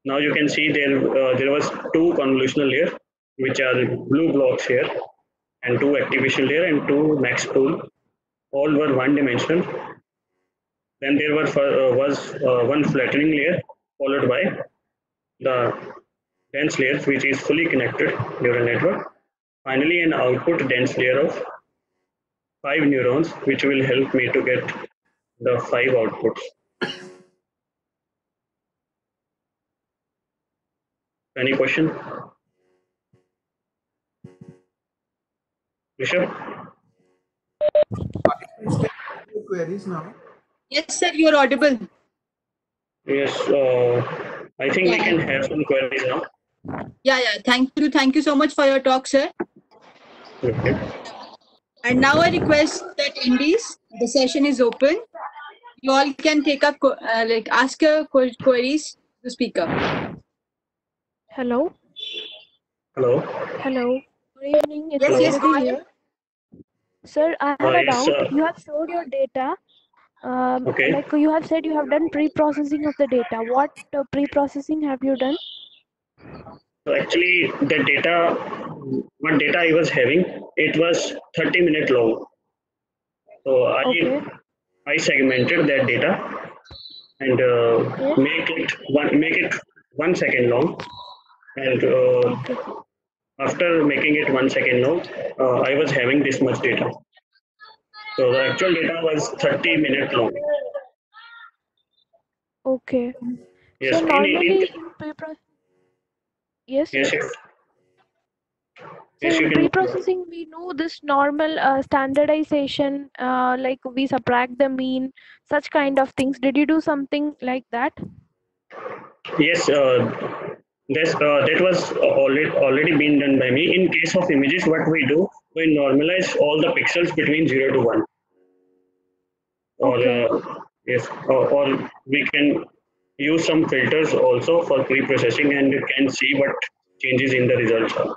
Now you can see there was two convolutional layer, which are blue blocks here, and two activation layer and two max pool. All were one dimensional. Then there was one flattening layer followed by the dense layers, which is fully connected neural network. Finally, an output dense layer of 5 neurons, which will help me to get the 5 outputs. Any question? Rishabh? Participants can ask your queries now. Yes, sir, you're audible. Yes, I think we can have some queries now. Yeah. Thank you so much for your talk, sir. Okay. And now I request that Indies, the session is open. You all can take up, ask your queries to speaker. Hello. Hello. Hello. Good evening. It's Yes, go Aditi ahead. here. Sir, I have a It's doubt. You have showed your data. okay. Like you have said, you have done pre-processing of the data. What pre-processing have you done? So actually, the data, what data I was having, it was 30-minute long. So Okay. I segmented that data and Okay. make it 1 second long. And Okay. after making it 1 second long, I was having this much data. So the actual data was 30-minute long. Okay. Yes, So in normally in yes, yes, yes. yes, So yes, you in can. pre-processing, we know this normal standardization, like we subtract the mean, such kind of things. Did you do something like that? Yes, that was already been done by me. In case of images, what we do, we normalize all the pixels between 0 to 1, or Okay. yes, or we can use some filters also for pre-processing, and you can see what changes in the results are.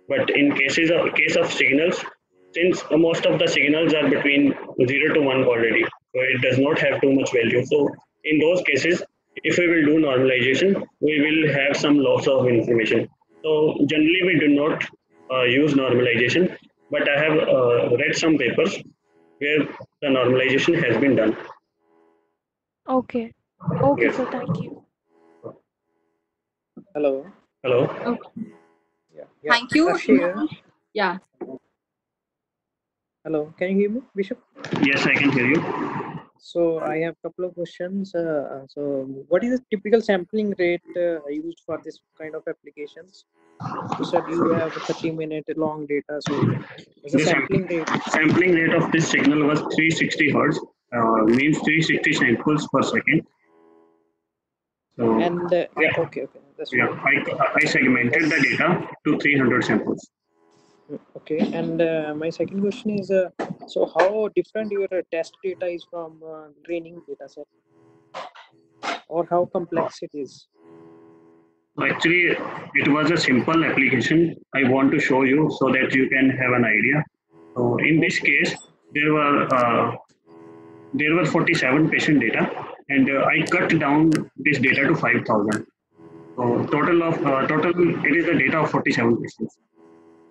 But in case of signals, since most of the signals are between 0 to 1 already, so it does not have too much value. So in those cases, if we will do normalization, we will have some loss of information. So generally, we do not use normalization, but I have read some papers where the normalization has been done. Okay. Okay, Yes. sir. Thank you. Hello. Hello. Okay. Yeah. Thank you. Akshay here. Yeah. Hello. Can you hear me, Bishop? Yes, I can hear you. So I have a couple of questions. So what is the typical sampling rate used for this kind of applications? You said you have 30-minute long data. So what's the The sampling rate? sampling rate of this signal was 360 hertz, means 360 samples per second. So And yeah, okay, that's yeah, fine. I segmented the data to 300 samples. Okay. And my second question is, so how different your test data is from training data set, or how complex it is? Actually, it was a simple application I want to show you so that you can have an idea. So in this case, there were uh, there were 47 patient data, and I cut down this data to 5,000. So total it is the data of 47 patients.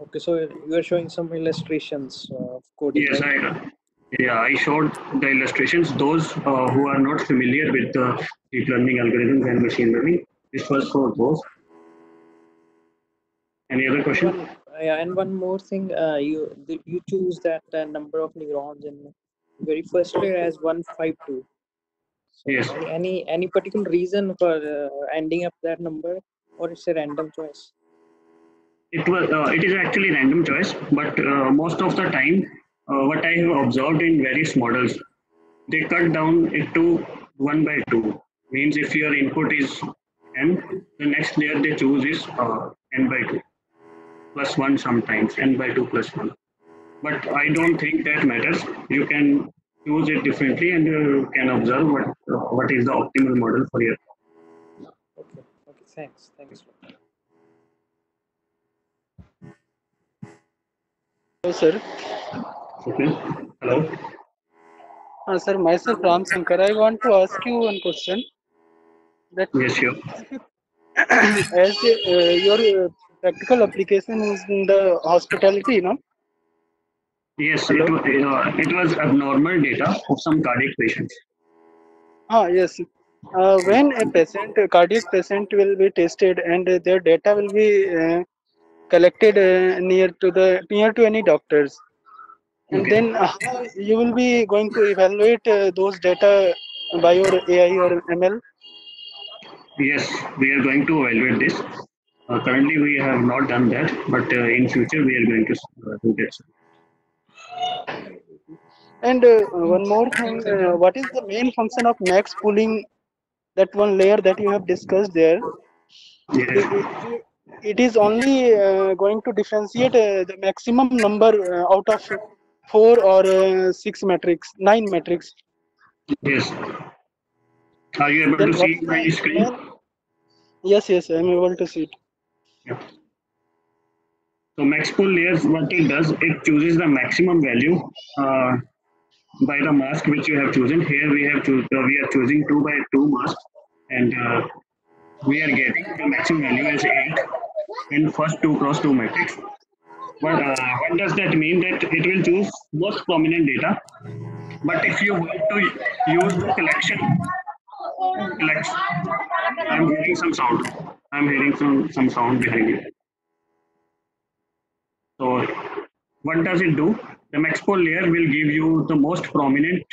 Okay, so you are showing some illustrations of coding, Yes, right? I showed the illustrations. Those who are not familiar with deep learning algorithms and machine learning, this was for those. Any other And question? one more thing, you choose that number of neurons in very first layer as 152. So Yes, any particular reason for ending up that number, or it's a random choice? it is actually random choice, but most of the time, what I have observed in various models, they cut down it to 1/2. Means if your input is n, the next layer they choose is n/2 plus 1 sometimes, n/2 plus 1. But I don't think that matters. You can choose it differently, and you can observe what is the optimal model for your. Okay, thanks. Hello, sir. Okay. Hello. Sir, myself Ram Shankar. I want to ask you one question. That Yes, sure. as your practical application is in the hospitality, you know. Yes, Hello. it was abnormal data of some cardiac patients. Yes. When a cardiac patient will be tested and their data will be collected near to any doctors, and Okay. then how you will be going to evaluate those data by your AI or ML? Yes, we are going to evaluate this. Currently, we have not done that, but in future we are going to do that. And one more thing, what is the main function of max pooling? That one layer that you have discussed there, Yes, it is only going to differentiate the maximum number out of four or six matrix, nine matrix. yes. Are you able to Then what see is my the screen? main? Yes, I'm able to see it. Yeah. So max pool layers, what it does, it chooses the maximum value uh, by the mask which you have chosen. Here we are choosing 2/2 mask, and we are getting the maximum value as 8 in first 2 cross 2 matrix. But what does that mean? That it will choose most prominent data. But if you want to use the collection, I'm hearing some sound. I'm hearing some sound behind you. So what does it do? The Maxpol layer will give you the most prominent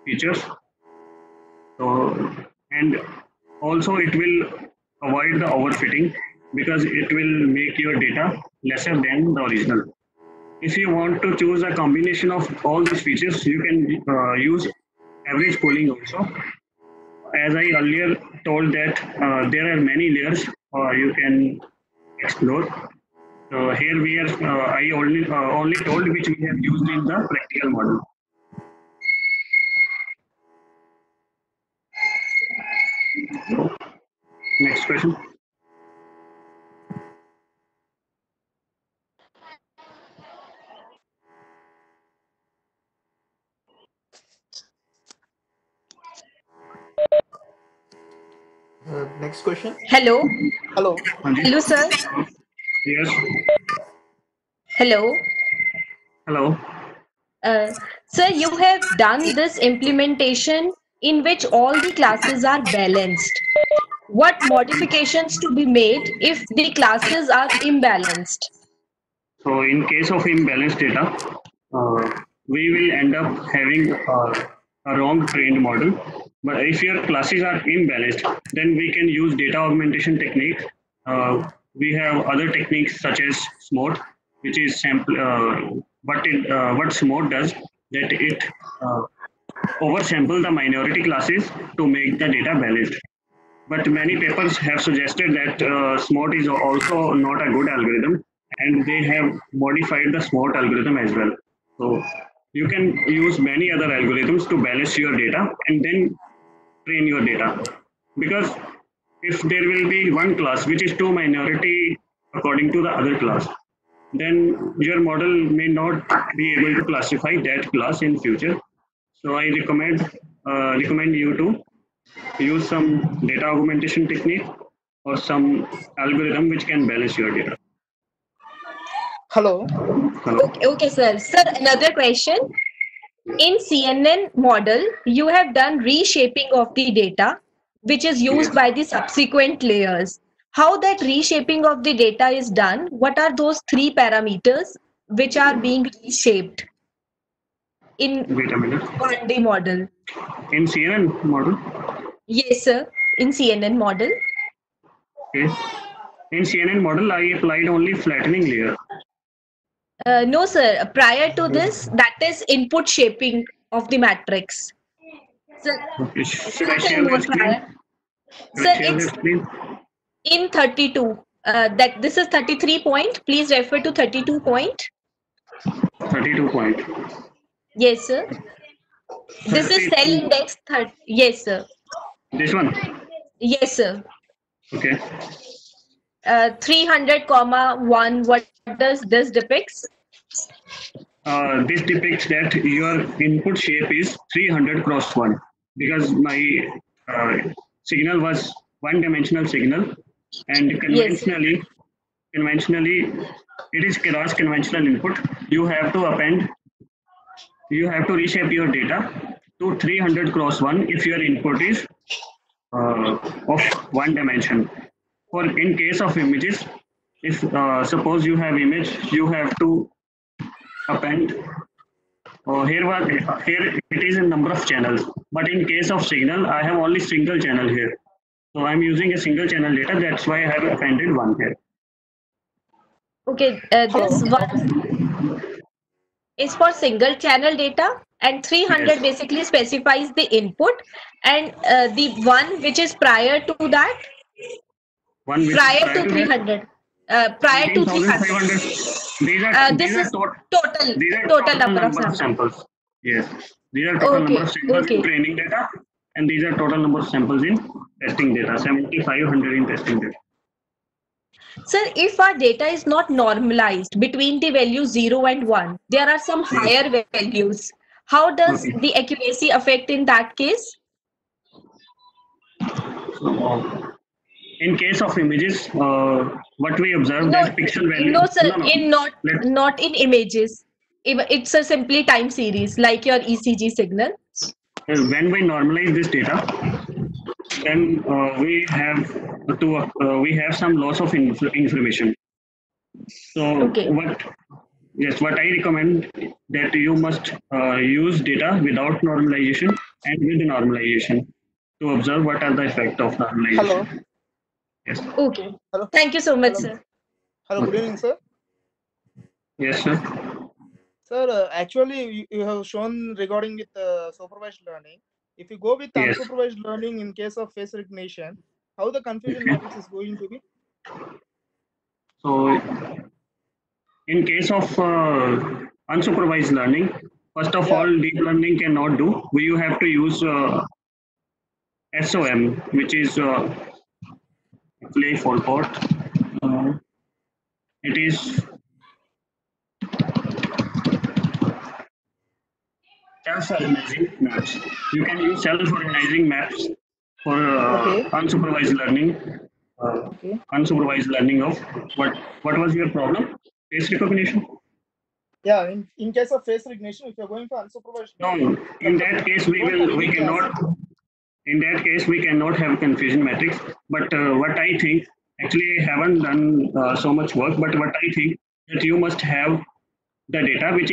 features. So and Also, it will avoid the overfitting because it will make your data lesser than the original. If you want to choose a combination of all these features, you can use average pooling also. As I earlier told that there are many layers you can explore. Here we are, I only told which we have used in the practical model. Next question. Next question. Hello. Hello. Hanji. Hello, sir. Yes. Hello. Hello. Sir, you have done this implementation in which all the classes are balanced. What modifications to be made if the classes are imbalanced? So in case of imbalanced data, we will end up having a wrong trained model. But if your classes are imbalanced, then we can use data augmentation technique. We have other techniques such as SMOT, which is sample. What SMOT does that it oversample the minority classes to make the data balanced. But many papers have suggested that SMOT is also not a good algorithm, and they have modified the SMOT algorithm as well. So you can use many other algorithms to balance your data and then train your data. Because if there will be one class which is too minority according to the other class, then your model may not be able to classify that class in future. So I recommend you to use some data augmentation technique or some algorithm which can balance your data. Hello. Hello. Okay, sir. Sir, another question. In CNN model, you have done reshaping of the data, which is used Yes. by the subsequent layers. How that reshaping of the data is done? What are those three parameters which are being reshaped in Wait a minute. 1D model? In CNN model, Yes, sir. In CNN model. okay. In CNN model, I applied only flattening layer. No, sir. Prior to this, that is input shaping of the matrix. Sir, Okay. Should I something share more that screen? prior. Should Sir, I share it's that screen? in 32. That this is 33 point. Please refer to 32 point. 32 point. Yes, sir. This is cell 32. index 30. Yes, sir. This one. Yes, sir. Okay. 300 comma 1. What does this depicts? This depicts that your input shape is 300 cross 1 because my signal was one-dimensional signal, and conventionally it is cross conventional input. You have to reshape your data to 300 cross 1 if your input is of one dimension. For in case of images, if suppose you have image, you have to append. Here it is in number of channels, but in case of signal, I have only single channel here. So I'm using a single channel data. That's why I have appended one here. Okay, this one is for single channel data, and 300 Yes. basically specifies the input, and the one which is prior to that, One which prior prior to to that, 300, prior to 300. 18,500. This is total These are total number of number of samples. samples. Yes, these are total number Okay, of samples in okay. training data, and these are total number of samples in testing data. 7,500 in testing data. Sir, if our data is not normalized between the values 0 and 1, there are some higher values. How does Okay. the accuracy affect in that case? In case of images, what we observe No, that pixel value. no, sir. No. In not in images. It's a simply time series like your ECG signal. When we normalize this data, then we have some loss of information. So Okay. what I recommend that you must use data without normalization and with normalization to observe what are the effect of normalization. Hello. Yes. Okay. Hello. Thank you so much, Hello. sir. Hello. Good evening, sir. Yes, sir. Sir, actually, you have shown regarding with supervised learning. If you go with Yes. unsupervised learning in case of face recognition, how the confusion matrix is going to be? So, in case of unsupervised learning, first of Yeah. all, deep learning cannot do. You have to use SOM, which is actually I forgot. It is self-organizing maps. You can use self-organizing maps for Okay. unsupervised learning. Okay. Unsupervised learning of what was your problem? Face recognition? Yeah. In case of face recognition, if you're going for unsupervised No. learning, In that case, we cannot. In that case, we cannot have confusion matrix. But what I think, actually, I haven't done so much work. But what I think that you must have the data which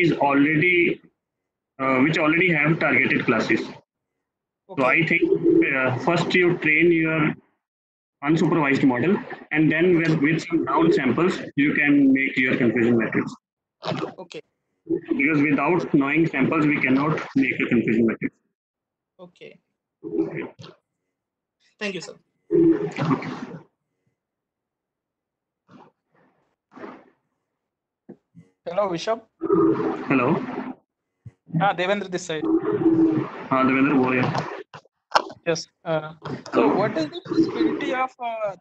already have targeted classes. Okay. So I think first you train your unsupervised model, and then with some down samples, you can make your confusion matrix. Okay. Because without knowing samples, we cannot make a confusion matrix. Okay. Thank you, sir. Hello, Vishab. Hello. Devendra this side. Devendra, go ahead. Yes. So, what is the feasibility of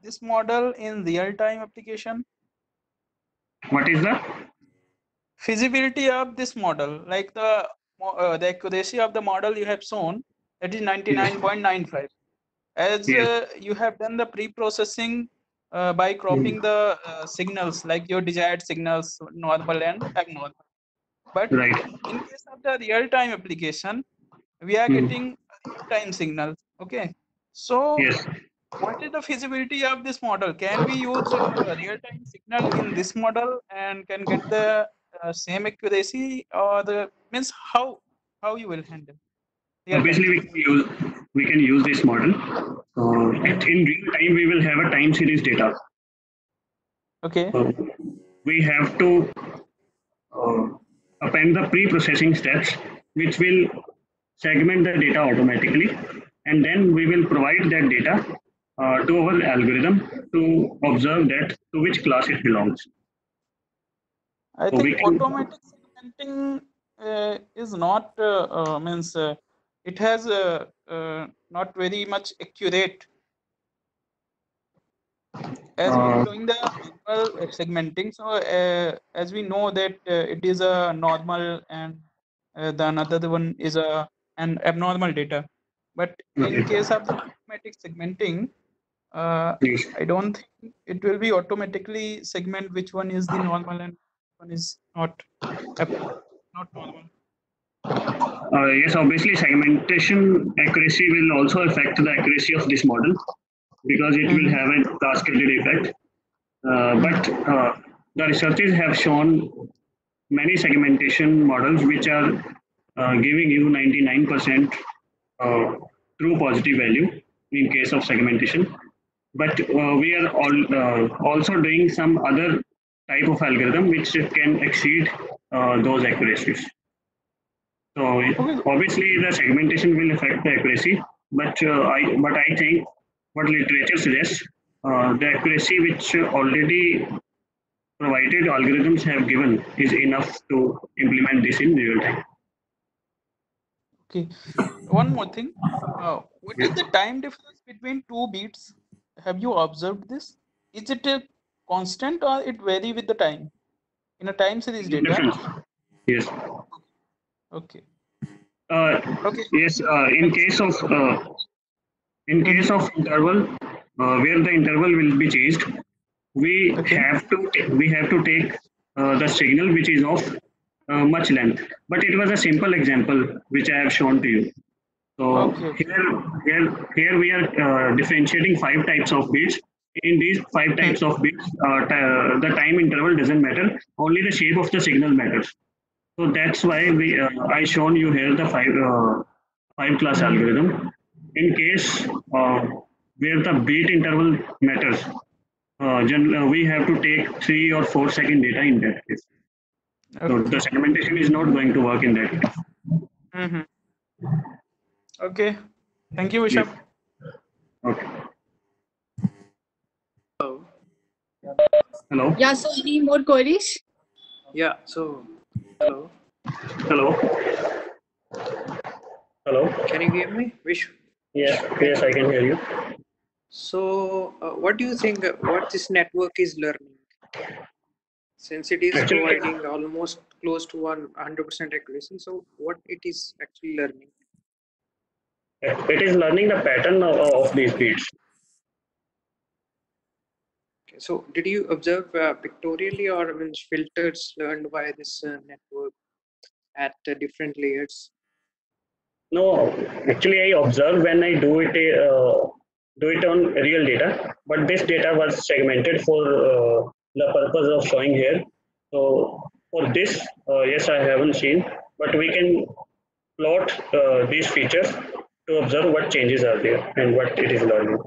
this model in real-time application? What is the feasibility of this model? Like the accuracy of the model you have shown, that is 99.95. As yes. You have done the pre-processing by cropping the signals, like your desired signals, normal and abnormal. But Right. in case of the real-time application, we are getting real-time signals. Okay. So, Yes. what is the feasibility of this model? Can we use a real-time signal in this model and can get the same accuracy, or the means how you will handle real-time? Obviously, we can use this model. So in real time, we will have a time series data. Okay. So we have to append the pre-processing steps, which will segment the data automatically, and then we will provide that data to our algorithm to observe that to which class it belongs. I So we think can, automatic segmenting is not means it has not very much accurate. As we are doing the manual segmenting, so as we know that it is a normal and the another one is an abnormal data. But in case of the automatic segmenting, yes. I don't think it will be automatically segment which one is the normal and one is not normal. Yes, obviously segmentation accuracy will also affect the accuracy of this model because it will have a cascaded effect. But the researchers have shown many segmentation models which are giving you 99% true positive value in case of segmentation. But we are also doing some other type of algorithm which can exceed those accuracies. So obviously the segmentation will affect the accuracy, but I think what literature suggests the accuracy which already provided algorithms have given is enough to implement this in real time. Okay. One more thing. What is the time difference between two beats? Have you observed this? Is it a constant or it vary with the time? In a time series data? Difference. Yes. Okay. Okay. Yes. In case of interval, where the interval will be changed, we have to take the signal which is of much length. But it was a simple example which I have shown to you. So here we are differentiating 5 types of beats. In these 5 types of beats, the time interval doesn't matter. Only the shape of the signal matters. So that's why I shown you here the 5 class algorithm. in case where the beat interval matters, we have to take 3 or 4 second data in that case. So Okay. the segmentation is not going to work in that case. Mm-hmm. Okay. Thank you, Yes. Bishop. Okay. Hello. Hello. Yeah, so any more queries? Yeah. So, hello. Hello. Hello. Can you hear me? Wish. Yes. Yes, I can hear you. So, what do you think? What this network is learning? Since it is Actually, providing almost close to 100% accuracy, so what it is actually learning? it is learning the pattern of these beats. Okay, so, did you observe pictorially or means filters learned by this network at different layers? No, actually, I observe when I do it on real data, but this data was segmented for the purpose of showing here. So for this, yes, I haven't seen, but we can plot these features to observe what changes are there and what it is learning.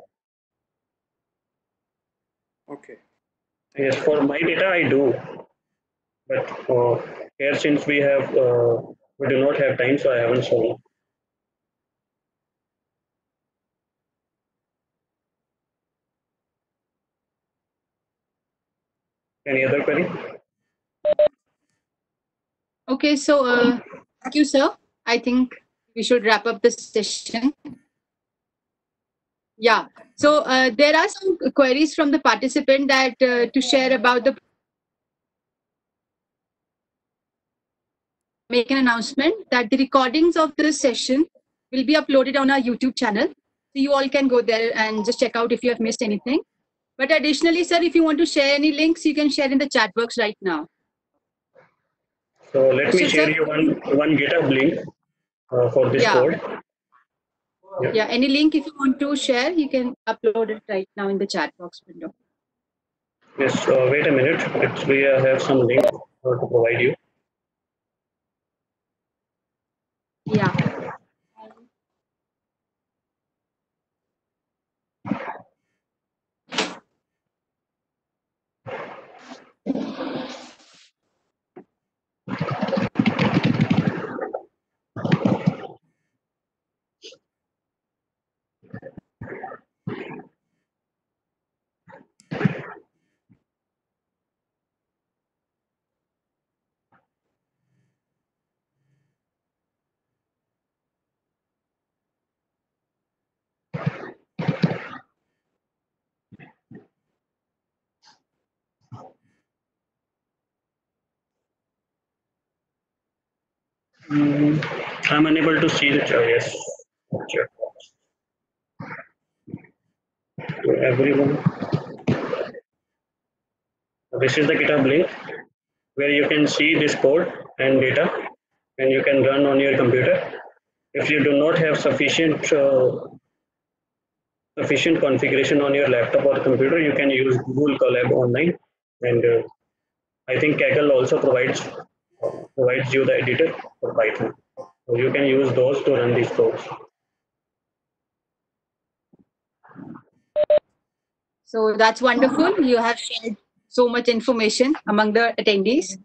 Okay. Yes, for my data, I do, but here since we do not have time, so I haven't shown. Any other query? Okay, so thank you, sir. I think we should wrap up this session. Yeah. So there are some queries from the participant that to share about the make an announcement that the recordings of this session will be uploaded on our YouTube channel. So you all can go there and just check out if you have missed anything. But additionally, sir, if you want to share any links, you can share in the chat box right now. So let me Ashok, share sir? you one GitHub link for this Yeah. code. Yeah, any link if you want to share, you can upload it right now in the chat box window. Yes, wait a minute. Actually, I have some link to provide you. Yeah. I'm unable to see the chat. Yes. Chat box. To everyone. This is the GitHub link where you can see this code and data, and you can run on your computer. If you do not have sufficient configuration on your laptop or computer, you can use Google Colab online, and I think Kaggle also provides you the editor for Python. So you can use those to run these codes. So that's wonderful. You have shared so much information among the attendees.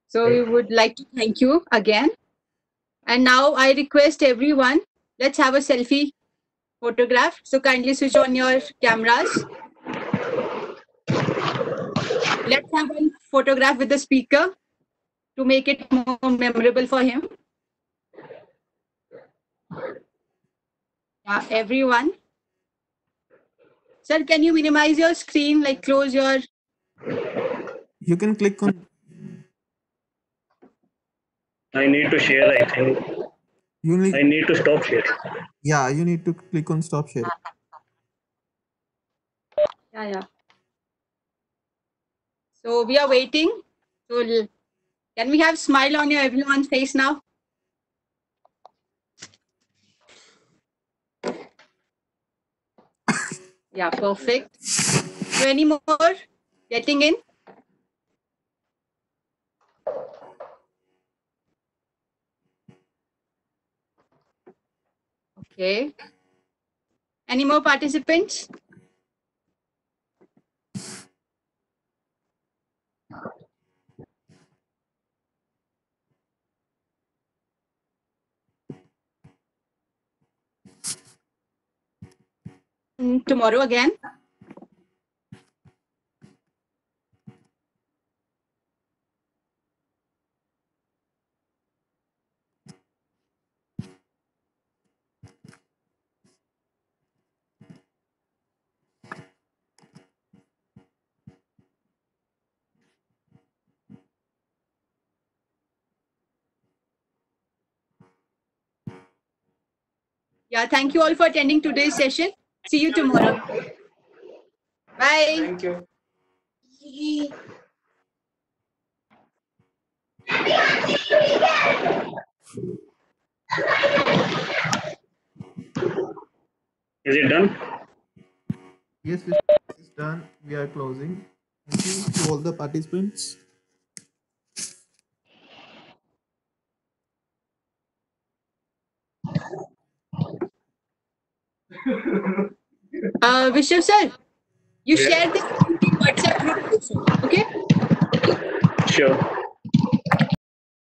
So we would like to thank you again. And now I request everyone, let's have a selfie photograph. So kindly switch on your cameras. Let's have a photograph with the speaker to make it more memorable for him. Yeah, everyone. Sir, can you minimize your screen, like close your... You can click on. I need to share, I think. I need to stop sharing. Yeah, you need to click on stop sharing. Yeah. So we are waiting. So can we have smile on your everyone's face now? Yeah, perfect. So any more getting in? Okay. Any more participants? Tomorrow again? Yeah, thank you all for attending today's session. See you tomorrow. Bye. Thank you. Is it done? Yes, it's done. We are closing. Thank you to all the participants. Vishnu sir, you Yeah. share this in the WhatsApp group also, okay? Sure.